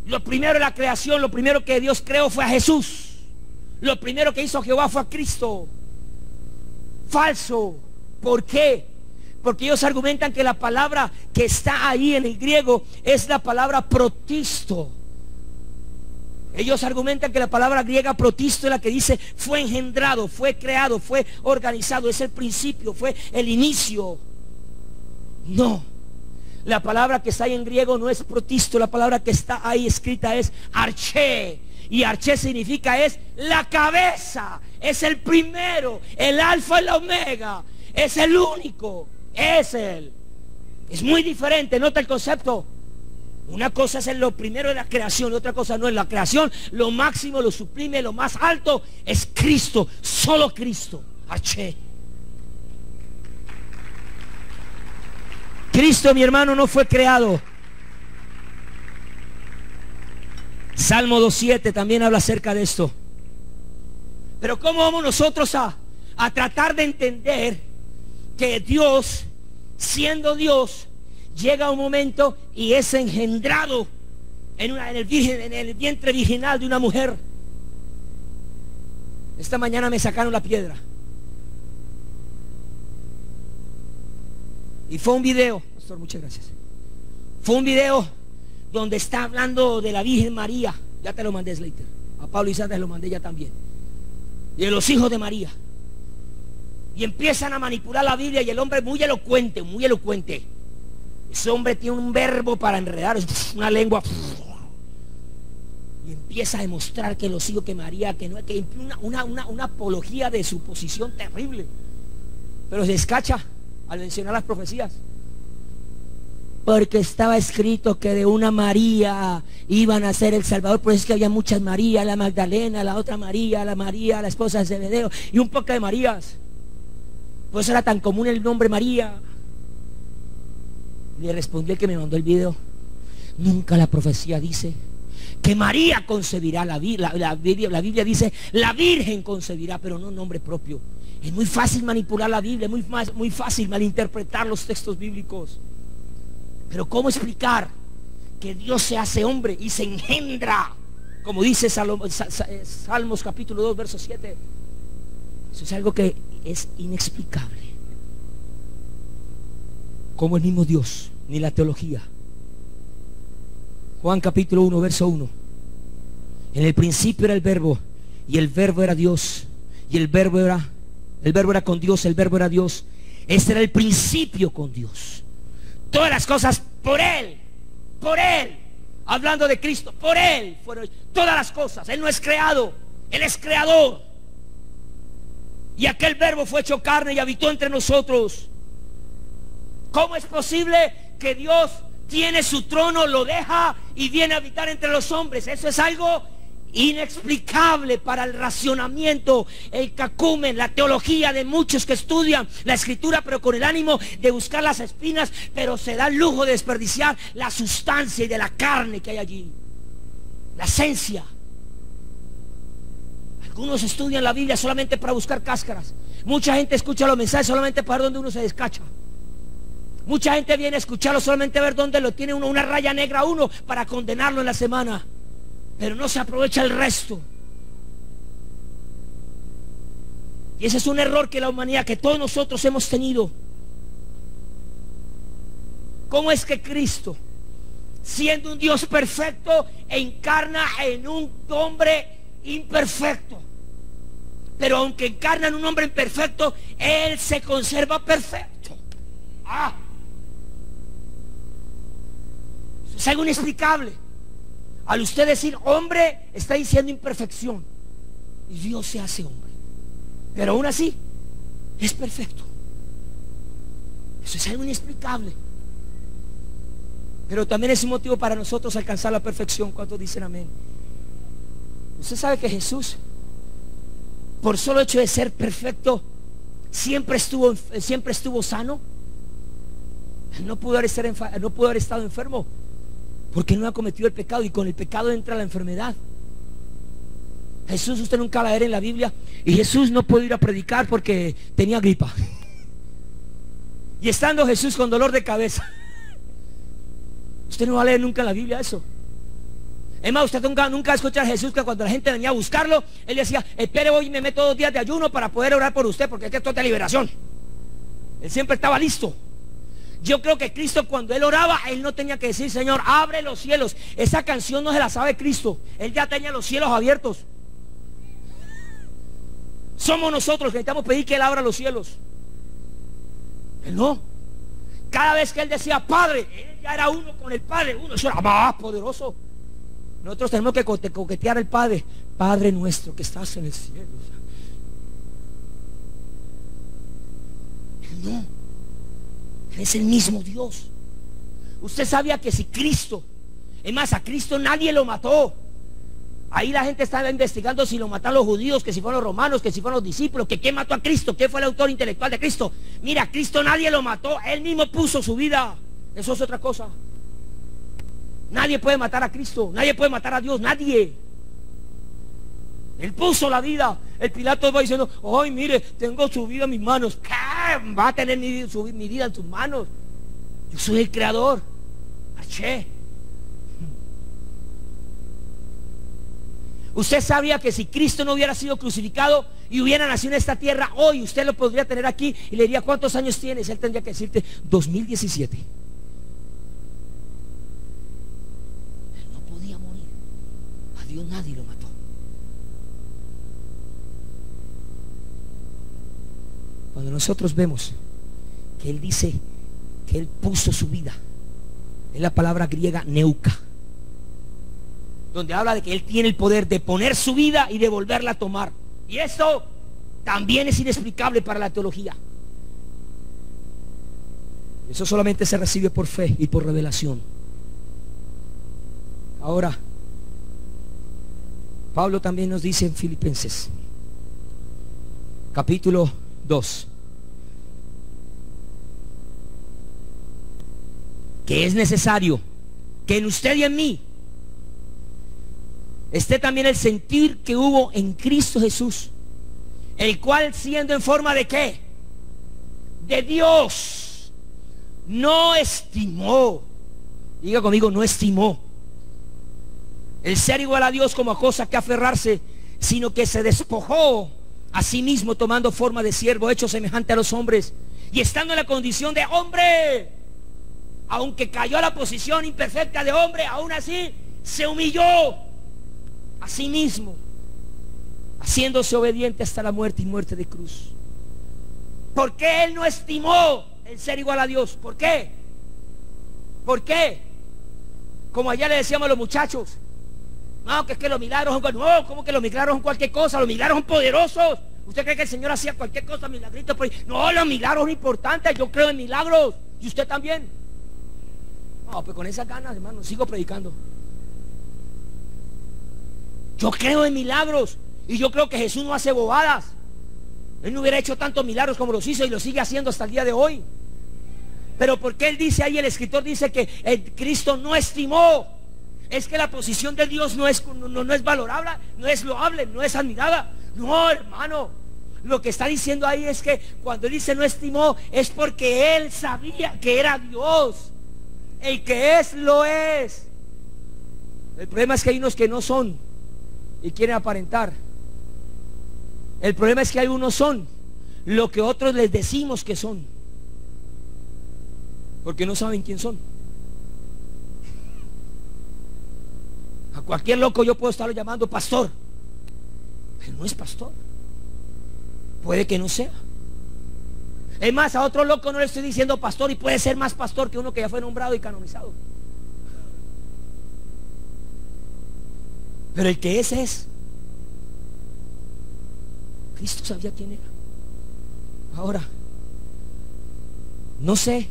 Lo primero de la creación, lo primero que Dios creó fue a Jesús. Lo primero que hizo Jehová fue a Cristo. Falso. ¿Por qué? Porque ellos argumentan que la palabra que está ahí en el griego es la palabra protisto. Ellos argumentan que la palabra griega protisto es la que dice fue engendrado, fue creado, fue organizado, es el principio, fue el inicio. No, la palabra que está ahí en griego no es protisto, la palabra que está ahí escrita es arché. Y arché significa es la cabeza, es el primero, el alfa y la omega, es el único. Es Él. Es muy diferente, nota el concepto. Una cosa es lo primero de la creación, otra cosa no es la creación. Lo máximo, lo sublime, lo más alto es Cristo, solo Cristo. Arché. Cristo, mi hermano, no fue creado. Salmo 2:7 también habla acerca de esto. Pero ¿cómo vamos nosotros a tratar de entender que Dios, siendo Dios, llega a un momento y es engendrado en el vientre virginal de una mujer? Esta mañana me sacaron la piedra y fue un video, pastor, muchas gracias. Fue un video donde está hablando de la Virgen María. Ya te lo mandé, Slater. A Pablo y Sandra lo mandé ya también. Y de los hijos de María. Y empiezan a manipular la Biblia, y el hombre muy elocuente, muy elocuente. Ese hombre tiene un verbo para enredar, una lengua. Y empieza a demostrar que los hijos que María, que no es que una apología de su posición terrible. Pero se descacha al mencionar las profecías. Porque estaba escrito que de una María iban a ser el Salvador. Por eso es que había muchas Marías, la Magdalena, la otra María, la esposa de Zebedeo, y un poco de Marías. Por eso era tan común el nombre María. Le respondió el que me mandó el video: nunca la profecía dice que María concebirá. La Biblia dice la Virgen concebirá, pero no nombre propio. Es muy fácil manipular la Biblia, es muy fácil malinterpretar los textos bíblicos. Pero ¿cómo explicar que Dios se hace hombre y se engendra? Como dice Salmos capítulo 2 verso 7. Eso es algo que es inexplicable. Como el mismo Dios, ni la teología. Juan capítulo 1 verso 1. En el principio era el verbo, y el verbo era Dios, y el verbo era con Dios, el verbo era Dios. Este era el principio con Dios. Todas las cosas por Él, hablando de Cristo, por Él fueron todas las cosas. Él no es creado, Él es creador. Y aquel verbo fue hecho carne y habitó entre nosotros. ¿Cómo es posible que Dios tiene su trono, lo deja y viene a habitar entre los hombres? Eso es algo inexplicable para el racionamiento, el cacumen, la teología de muchos que estudian la escritura, pero con el ánimo de buscar las espinas, pero se da el lujo de desperdiciar la sustancia y de la carne que hay allí, la esencia. Algunos estudian la Biblia solamente para buscar cáscaras. Mucha gente escucha los mensajes solamente para ver dónde uno se descacha. Mucha gente viene a escucharlo solamente a ver dónde lo tiene uno, una raya negra a uno, para condenarlo en la semana. Pero no se aprovecha el resto. Y ese es un error que la humanidad, que todos nosotros hemos tenido. ¿Cómo es que Cristo, siendo un Dios perfecto, encarna en un hombre imperfecto? Pero aunque encarna en un hombre imperfecto, Él se conserva perfecto. Es algo inexplicable. Al usted decir hombre, está diciendo imperfección. Y Dios se hace hombre, pero aún así es perfecto. Eso es algo inexplicable. Pero también es un motivo para nosotros alcanzar la perfección. ¿Cuántos dicen amén? Usted sabe que Jesús, por solo hecho de ser perfecto, siempre estuvo sano. Él no pudo haber estado enfermo, porque no ha cometido el pecado, y con el pecado entra la enfermedad. Jesús, usted nunca va a leer en la Biblia, y Jesús no pudo ir a predicar porque tenía gripa. Y estando Jesús con dolor de cabeza, usted no va a leer nunca en la Biblia eso. Es más, usted nunca va a escuchar a Jesús que cuando la gente venía a buscarlo, él decía: espere, hoy me meto 2 días de ayuno para poder orar por usted, porque esto es de liberación. Él siempre estaba listo. Yo creo que Cristo, cuando él oraba, él no tenía que decir: Señor, abre los cielos. Esa canción no se la sabe Cristo. Él ya tenía los cielos abiertos. Somos nosotros que necesitamos pedir que él abra los cielos. Él no. Cada vez que él decía Padre, él ya era uno con el Padre. Eso era más poderoso. Nosotros tenemos que coquetear al Padre. Padre nuestro que estás en el cielo. Él no. Él es el mismo Dios. Usted sabía que si Cristo, es más, a Cristo nadie lo mató. Ahí la gente estaba investigando si lo mataron los judíos, que si fueron los romanos, que si fueron los discípulos, que quién mató a Cristo, quién fue el autor intelectual de Cristo. Mira, a Cristo nadie lo mató, él mismo puso su vida. Eso es otra cosa. Nadie puede matar a Cristo, nadie puede matar a Dios, nadie. Él puso la vida. El Pilato va diciendo: ay, mire, tengo su vida en mis manos. ¿Qué? Va a tener mi vida en sus manos. Yo soy el creador. Aché. Usted sabía que si Cristo no hubiera sido crucificado y hubiera nacido en esta tierra, hoy usted lo podría tener aquí y le diría: ¿cuántos años tienes? Él tendría que decirte: 2017. Él no podía morir. A Dios nadie lo mató. Cuando nosotros vemos que él dice que él puso su vida, es la palabra griega neuka, donde habla de que él tiene el poder de poner su vida y de volverla a tomar. Y eso también es inexplicable para la teología. Eso solamente se recibe por fe y por revelación. Ahora, Pablo también nos dice en Filipenses capítulo 2 que es necesario que en usted y en mí esté también el sentir que hubo en Cristo Jesús, el cual, siendo en forma de ¿qué? De Dios, no estimó, diga conmigo, no estimó el ser igual a Dios como a cosa que aferrarse, sino que se despojó a sí mismo, tomando forma de siervo, hecho semejante a los hombres, y estando en la condición de hombre, aunque cayó a la posición imperfecta de hombre, aún así se humilló a sí mismo, haciéndose obediente hasta la muerte y muerte de cruz. ¿Por qué él no estimó el ser igual a Dios? ¿Por qué? ¿Por qué? Como allá le decíamos a los muchachos: no, que es que los milagros son... No, ¿cómo que los milagros son cualquier cosa? Los milagros son poderosos. ¿Usted cree que el Señor hacía cualquier cosa, milagritos? No, los milagros son importantes. Yo creo en milagros. ¿Y usted también? No, pues con esas ganas, hermano, sigo predicando. Yo creo en milagros. Y yo creo que Jesús no hace bobadas. Él no hubiera hecho tantos milagros como los hizo y los sigue haciendo hasta el día de hoy. Pero ¿por qué él dice ahí, el escritor dice que el Cristo no estimó? Es que la posición de Dios no es valorable, no es loable, no es admirada. No, hermano. Lo que está diciendo ahí es que cuando él dice no estimó, es porque él sabía que era Dios. El que es, lo es. El problema es que hay unos que no son y quieren aparentar. El problema es que algunos son lo que otros les decimos que son, porque no saben quién son. A cualquier loco yo puedo estarlo llamando pastor, pero no es pastor. Puede que no sea. Es más, a otro loco no le estoy diciendo pastor, y puede ser más pastor que uno que ya fue nombrado y canonizado. Pero el que es. Cristo sabía quién era. Ahora, no sé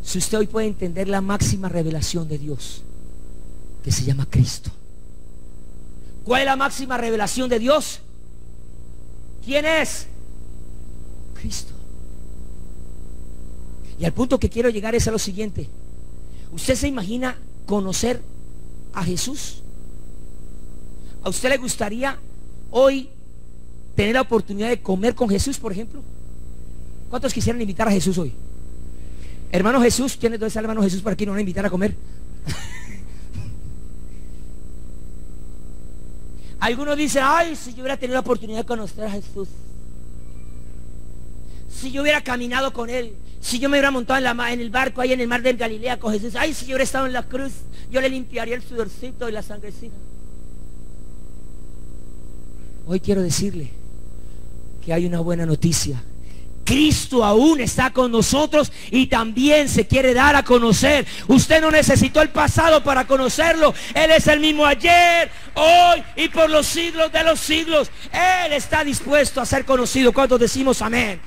Si usted hoy puede entender la máxima revelación de Dios, que se llama Cristo. ¿Cuál es la máxima revelación de Dios? ¿Quién es? Cristo. Y al punto que quiero llegar es a lo siguiente. ¿Usted se imagina conocer a Jesús? ¿A usted le gustaría hoy tener la oportunidad de comer con Jesús, por ejemplo? ¿Cuántos quisieran invitar a Jesús hoy? Hermano Jesús, ¿quién es? ¿Dónde está el hermano Jesús para que nos van a invitar a comer? Algunos dicen, ay, si yo hubiera tenido la oportunidad de conocer a Jesús, si yo hubiera caminado con Él, si yo me hubiera montado en el barco ahí en el mar de Galilea con Jesús, ay, si yo hubiera estado en la cruz, yo le limpiaría el sudorcito y la sangrecita. Hoy quiero decirle que hay una buena noticia. Cristo aún está con nosotros y también se quiere dar a conocer. Usted no necesitó el pasado para conocerlo. Él es el mismo ayer, hoy y por los siglos de los siglos. Él está dispuesto a ser conocido. ¿Cuántos decimos amén?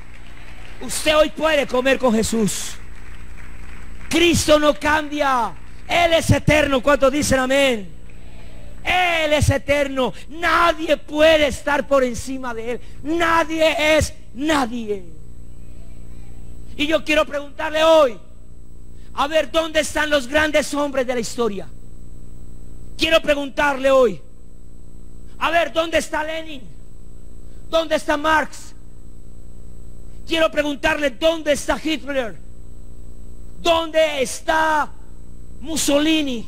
Usted hoy puede comer con Jesús. Cristo no cambia. Él es eterno. ¿Cuántos dicen amén? Él es eterno. Nadie puede estar por encima de Él. Nadie es nadie. Y yo quiero preguntarle hoy, a ver, ¿dónde están los grandes hombres de la historia? Quiero preguntarle hoy, a ver, ¿dónde está Lenin? ¿Dónde está Marx? Quiero preguntarle, ¿dónde está Hitler? ¿Dónde está Mussolini?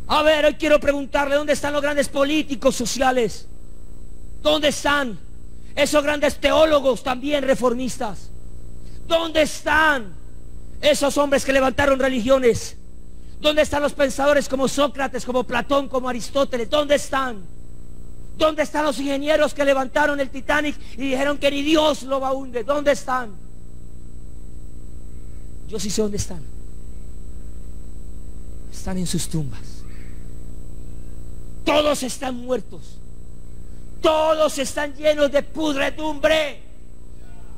A ver, hoy quiero preguntarle, ¿dónde están los grandes políticos sociales? ¿Dónde están esos grandes teólogos también reformistas? ¿Dónde están esos hombres que levantaron religiones? ¿Dónde están los pensadores como Sócrates, como Platón, como Aristóteles? ¿Dónde están? ¿Dónde están los ingenieros que levantaron el Titanic y dijeron que ni Dios lo va a hundir? ¿Dónde están? Yo sí sé dónde están. Están en sus tumbas. Todos están muertos. Todos están llenos de pudredumbre.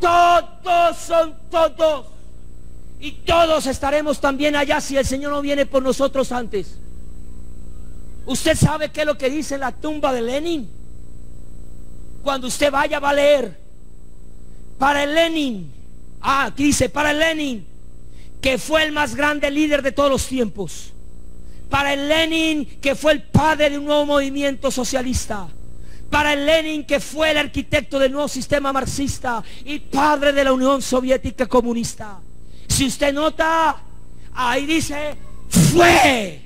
Todos son todos. Y todos estaremos también allá si el Señor no viene por nosotros antes. ¿Usted sabe qué es lo que dice la tumba de Lenin? Cuando usted vaya va a leer. Para el Lenin. Aquí dice, para el Lenin, que fue el más grande líder de todos los tiempos. Para el Lenin, que fue el padre de un nuevo movimiento socialista. Para el Lenin, que fue el arquitecto del nuevo sistema marxista y padre de la Unión Soviética comunista. Si usted nota, ahí dice, fue,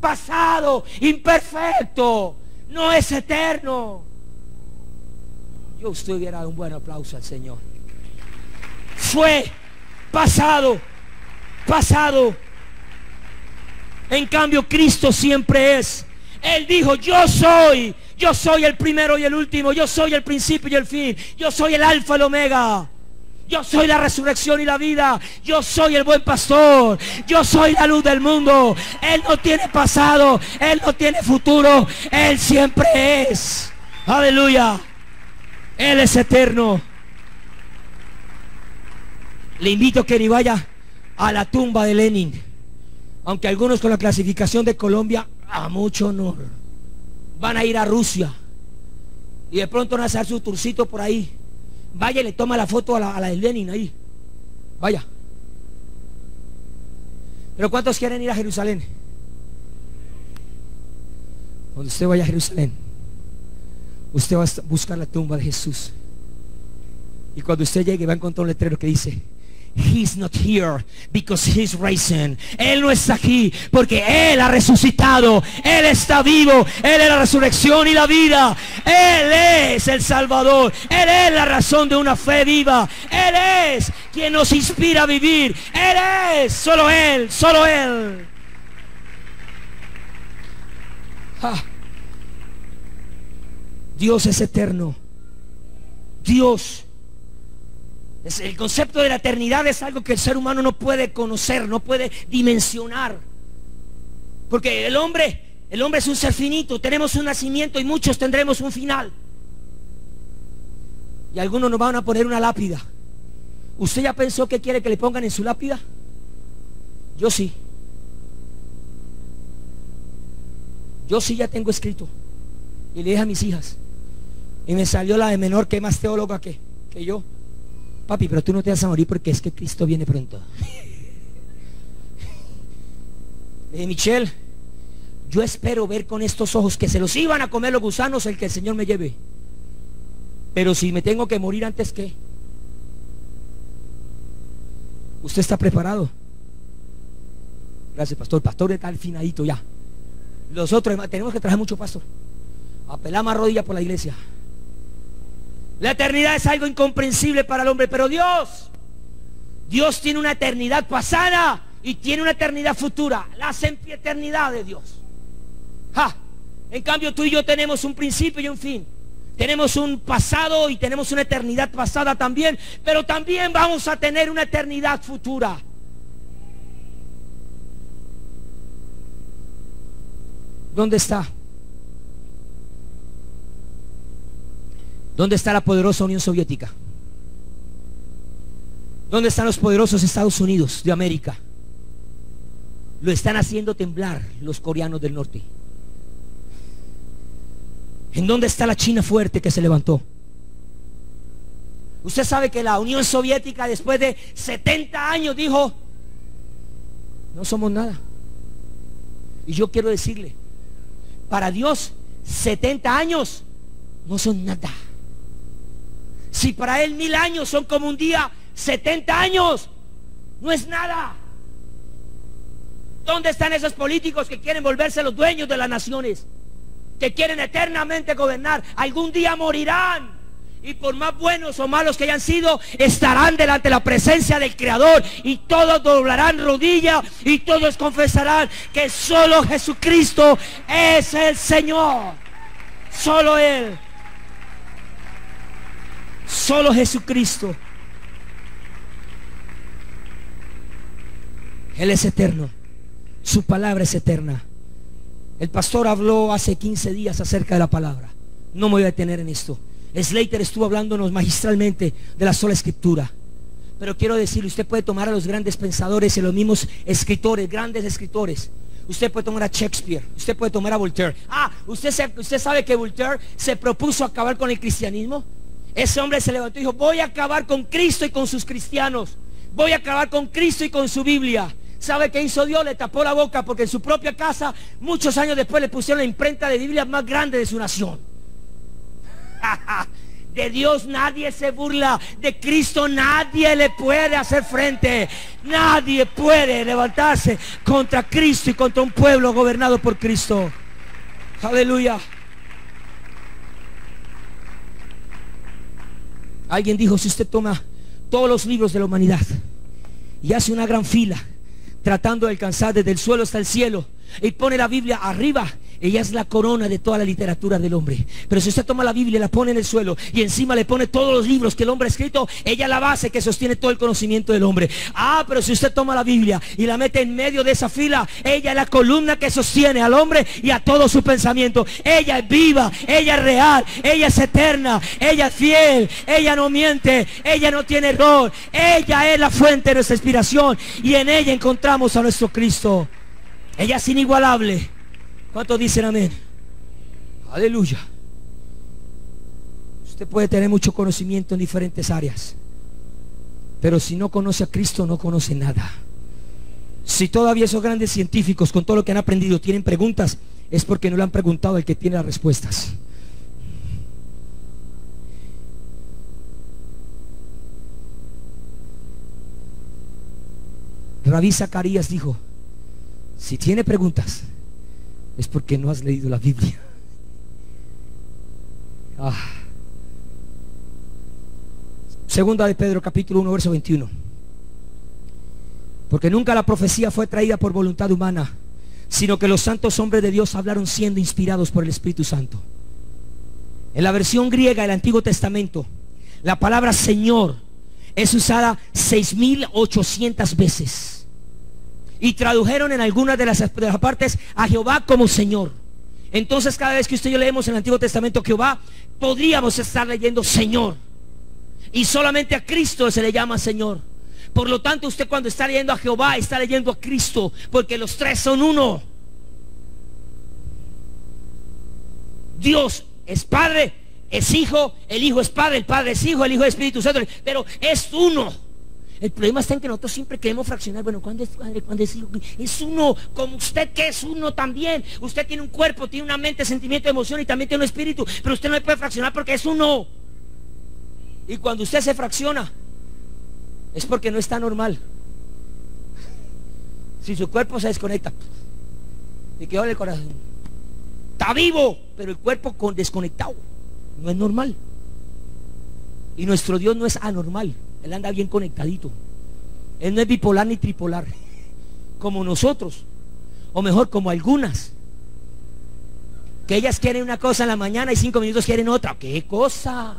pasado, imperfecto, no es eterno. Yo usted hubiera dado un buen aplauso al Señor. Fue, pasado, pasado. En cambio, Cristo siempre es. Él dijo, yo soy el primero y el último, yo soy el principio y el fin, yo soy el alfa y el omega, yo soy la resurrección y la vida, yo soy el buen pastor, yo soy la luz del mundo. Él no tiene pasado, Él no tiene futuro, Él siempre es. Aleluya. Él es eterno. Le invito a que ni vaya a la tumba de Lenin, aunque algunos con la clasificación de Colombia, a mucho honor, van a ir a Rusia y de pronto van a hacer su tourcito por ahí. Vaya y le toma la foto a la de Lenin ahí. Vaya. Pero ¿cuántos quieren ir a Jerusalén? Cuando usted vaya a Jerusalén, usted va a buscar la tumba de Jesús. Y cuando usted llegue va a encontrar un letrero que dice, He's not here because He's risen. Él no está aquí porque Él ha resucitado. Él está vivo. Él es la resurrección y la vida. Él es el Salvador. Él es la razón de una fe viva. Él es quien nos inspira a vivir. Él es, solo Él, solo Él. Dios es eterno. Dios. El concepto de la eternidad es algo que el ser humano no puede conocer, no puede dimensionar. Porque el hombre es un ser finito. Tenemos un nacimiento y muchos tendremos un final. Y algunos nos van a poner una lápida. ¿Usted ya pensó qué quiere que le pongan en su lápida? Yo sí. Yo sí ya tengo escrito. Y le dije a mis hijas. Y me salió la de menor, que es más teóloga que yo. Papi, pero tú no te vas a morir porque es que Cristo viene pronto. Le dije, Michelle, yo espero ver con estos ojos que se los iban a comer los gusanos el que el Señor me lleve. Pero si me tengo que morir antes, ¿qué? ¿Usted está preparado? Gracias, pastor. Pastor está al finadito ya. Los otros, tenemos que trabajar mucho, pastor. Apelar más rodillas por la iglesia. La eternidad es algo incomprensible para el hombre, pero Dios tiene una eternidad pasada y tiene una eternidad futura. La sempiternidad de Dios. En cambio, tú y yo tenemos un principio y un fin. Tenemos un pasado y tenemos una eternidad pasada también, pero también vamos a tener una eternidad futura. ¿Dónde está? ¿Dónde está la poderosa Unión Soviética? ¿Dónde están los poderosos Estados Unidos de América? Lo están haciendo temblar los coreanos del norte. ¿En dónde está la China fuerte que se levantó? Usted sabe que la Unión Soviética después de 70 años dijo, no somos nada. Y yo quiero decirle, para Dios 70 años no son nada. Si para Él 1000 años son como un día, 70 años no es nada. ¿Dónde están esos políticos que quieren volverse los dueños de las naciones? Que quieren eternamente gobernar. Algún día morirán. Y por más buenos o malos que hayan sido, estarán delante de la presencia del Creador. Y todos doblarán rodilla. Y todos confesarán que solo Jesucristo es el Señor. Solo Él. Solo Jesucristo. Él es eterno. Su palabra es eterna. El pastor habló hace 15 días acerca de la palabra. No me voy a detener en esto. Slater estuvo hablándonos magistralmente de la sola escritura. Pero quiero decirle, usted puede tomar a los grandes pensadores y los mismos escritores, grandes escritores. Usted puede tomar a Shakespeare, usted puede tomar a Voltaire. Usted sabe que Voltaire se propuso acabar con el cristianismo. Ese hombre se levantó y dijo, voy a acabar con Cristo y con sus cristianos. Voy a acabar con Cristo y con su Biblia. ¿Sabe qué hizo Dios? Le tapó la boca, porque en su propia casa, muchos años después, le pusieron la imprenta de Biblia más grande de su nación. De Dios nadie se burla. De Cristo nadie le puede hacer frente. Nadie puede levantarse contra Cristo y contra un pueblo gobernado por Cristo. Aleluya. Alguien dijo, si usted toma todos los libros de la humanidad y hace una gran fila tratando de alcanzar desde el suelo hasta el cielo y pone la Biblia arriba, ella es la corona de toda la literatura del hombre. Pero si usted toma la Biblia y la pone en el suelo y encima le pone todos los libros que el hombre ha escrito, ella es la base que sostiene todo el conocimiento del hombre. Pero si usted toma la Biblia y la mete en medio de esa fila, ella es la columna que sostiene al hombre y a todo su pensamiento. Ella es viva, ella es real, ella es eterna, ella es fiel, ella no miente, ella no tiene error. Ella es la fuente de nuestra inspiración y en ella encontramos a nuestro Cristo. Ella es inigualable. ¿Cuántos dicen amén? Aleluya. Usted puede tener mucho conocimiento en diferentes áreas, pero si no conoce a Cristo, no conoce nada. Si todavía esos grandes científicos, con todo lo que han aprendido, tienen preguntas, es porque no le han preguntado al que tiene las respuestas. Rabí Zacarías dijo, si tiene preguntas, es porque no has leído la Biblia. Segunda de Pedro, capítulo 1, verso 21. Porque nunca la profecía fue traída por voluntad humana, sino que los santos hombres de Dios hablaron siendo inspirados por el Espíritu Santo. En la versión griega del Antiguo Testamento, la palabra Señor es usada 6.800 veces. Y tradujeron en algunas de las partes a Jehová como Señor. Entonces cada vez que usted y yo leemos en el Antiguo Testamento Jehová, podríamos estar leyendo Señor. Y solamente a Cristo se le llama Señor. Por lo tanto, usted cuando está leyendo a Jehová, está leyendo a Cristo, porque los tres son uno. Dios es Padre, es Hijo, el Hijo es Padre, el Padre es Hijo, el Hijo es Espíritu Santo, pero es uno. El problema está en que nosotros siempre queremos fraccionar. Bueno, ¿cuándo es Padre? ¿Cuándo es Hijo? Es uno, como usted que es uno también. Usted tiene un cuerpo, tiene una mente, sentimiento, emoción y también tiene un espíritu, pero usted no le puede fraccionar porque es uno. Y cuando usted se fracciona, es porque no está normal. Si su cuerpo se desconecta y quedó el corazón, está vivo, pero el cuerpo desconectado, no es normal. Y nuestro Dios no es anormal. Él anda bien conectadito. Él no es bipolar ni tripolar, como nosotros, o mejor, como algunas, que ellas quieren una cosa en la mañana y 5 minutos quieren otra. ¿Qué cosa?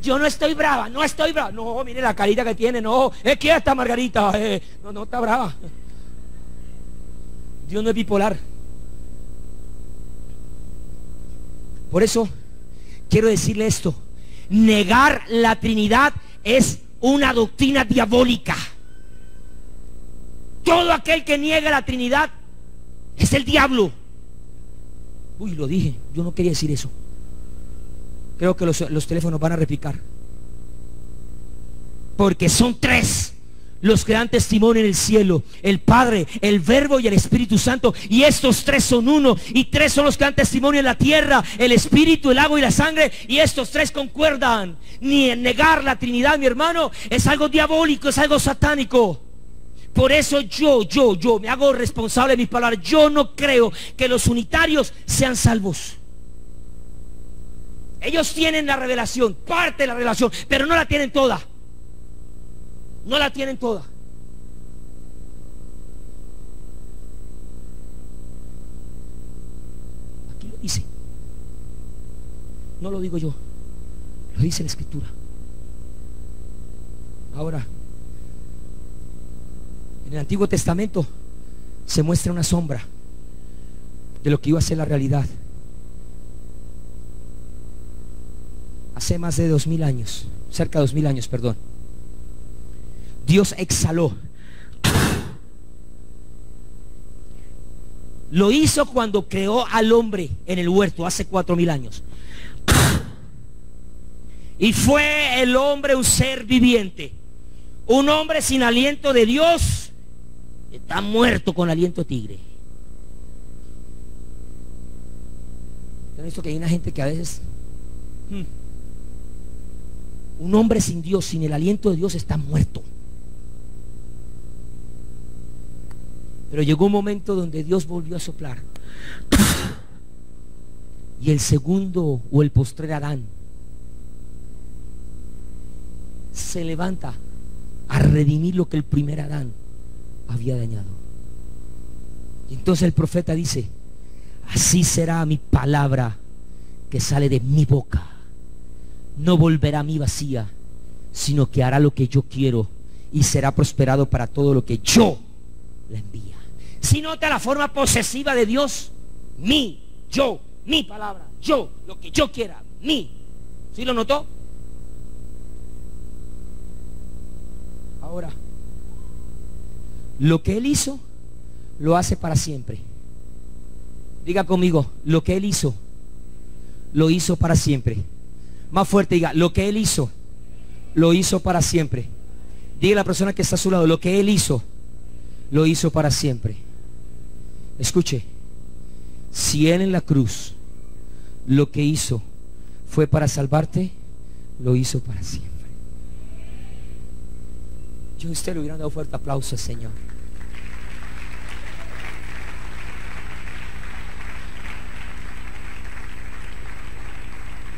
Yo no estoy brava, no estoy brava. No, mire la carita que tiene. No, es que está Margarita. No está brava. Dios no es bipolar. Por eso quiero decirle esto: negar la Trinidad es una doctrina diabólica. Todo aquel que niega la Trinidad es el diablo. Uy, lo dije, yo no quería decir eso. Creo que los teléfonos van a repicar, porque son tres los que dan testimonio en el cielo: el Padre, el Verbo y el Espíritu Santo. Y estos tres son uno. Y tres son los que dan testimonio en la tierra: el Espíritu, el agua y la sangre. Y estos tres concuerdan. Ni en negar la Trinidad, mi hermano, es algo diabólico, es algo satánico. Por eso yo me hago responsable de mis palabras. Yo no creo que los unitarios sean salvos. Ellos tienen la revelación, parte de la revelación, pero no la tienen toda. No la tienen toda. Aquí lo dice. No lo digo yo, lo dice la Escritura. Ahora, en el Antiguo Testamento se muestra una sombra de lo que iba a ser la realidad. Hace más de 2000 años, cerca de 2000 años, perdón, Dios exhaló. Lo hizo cuando creó al hombre en el huerto hace 4000 años. Y fue el hombre un ser viviente, un hombre sin aliento de Dios. Está muerto con aliento de tigre. ¿Han visto que hay una gente que a veces un hombre sin Dios, sin el aliento de Dios, está muerto? Pero llegó un momento donde Dios volvió a soplar, y el segundo o el postrer Adán se levanta a redimir lo que el primer Adán había dañado. Y entonces el profeta dice: así será mi palabra que sale de mi boca. No volverá a mí vacía, sino que hará lo que yo quiero y será prosperado para todo lo que yo le envía. Si nota la forma posesiva de Dios: mi, yo, mi palabra, yo, lo que yo quiera, mi. ¿Sí lo notó? Ahora, lo que Él hizo, lo hace para siempre. Diga conmigo: lo que Él hizo, lo hizo para siempre. Más fuerte, diga: lo que Él hizo, lo hizo para siempre. Diga a la persona que está a su lado: lo que Él hizo, lo hizo para siempre. Escuche, si Él en la cruz lo que hizo fue para salvarte, lo hizo para siempre. Yo a usted le hubiera dado fuerte aplauso, Señor.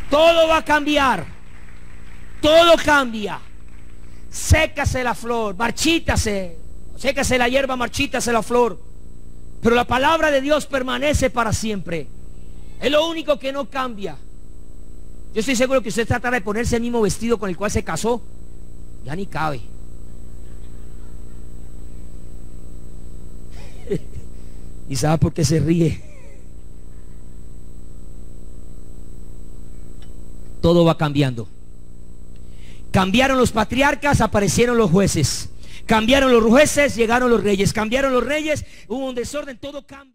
Todo va a cambiar. Todo cambia. Sécase la flor, marchítase. Sécase la hierba, marchítase la flor. Pero la palabra de Dios permanece para siempre. Es lo único que no cambia. Yo estoy seguro que usted tratará de ponerse el mismo vestido con el cual se casó. Ya ni cabe. ¿Y sabe por qué se ríe? Todo va cambiando. Cambiaron los patriarcas, aparecieron los jueces. Cambiaron los jueces, llegaron los reyes. Cambiaron los reyes, hubo un desorden, todo cambio.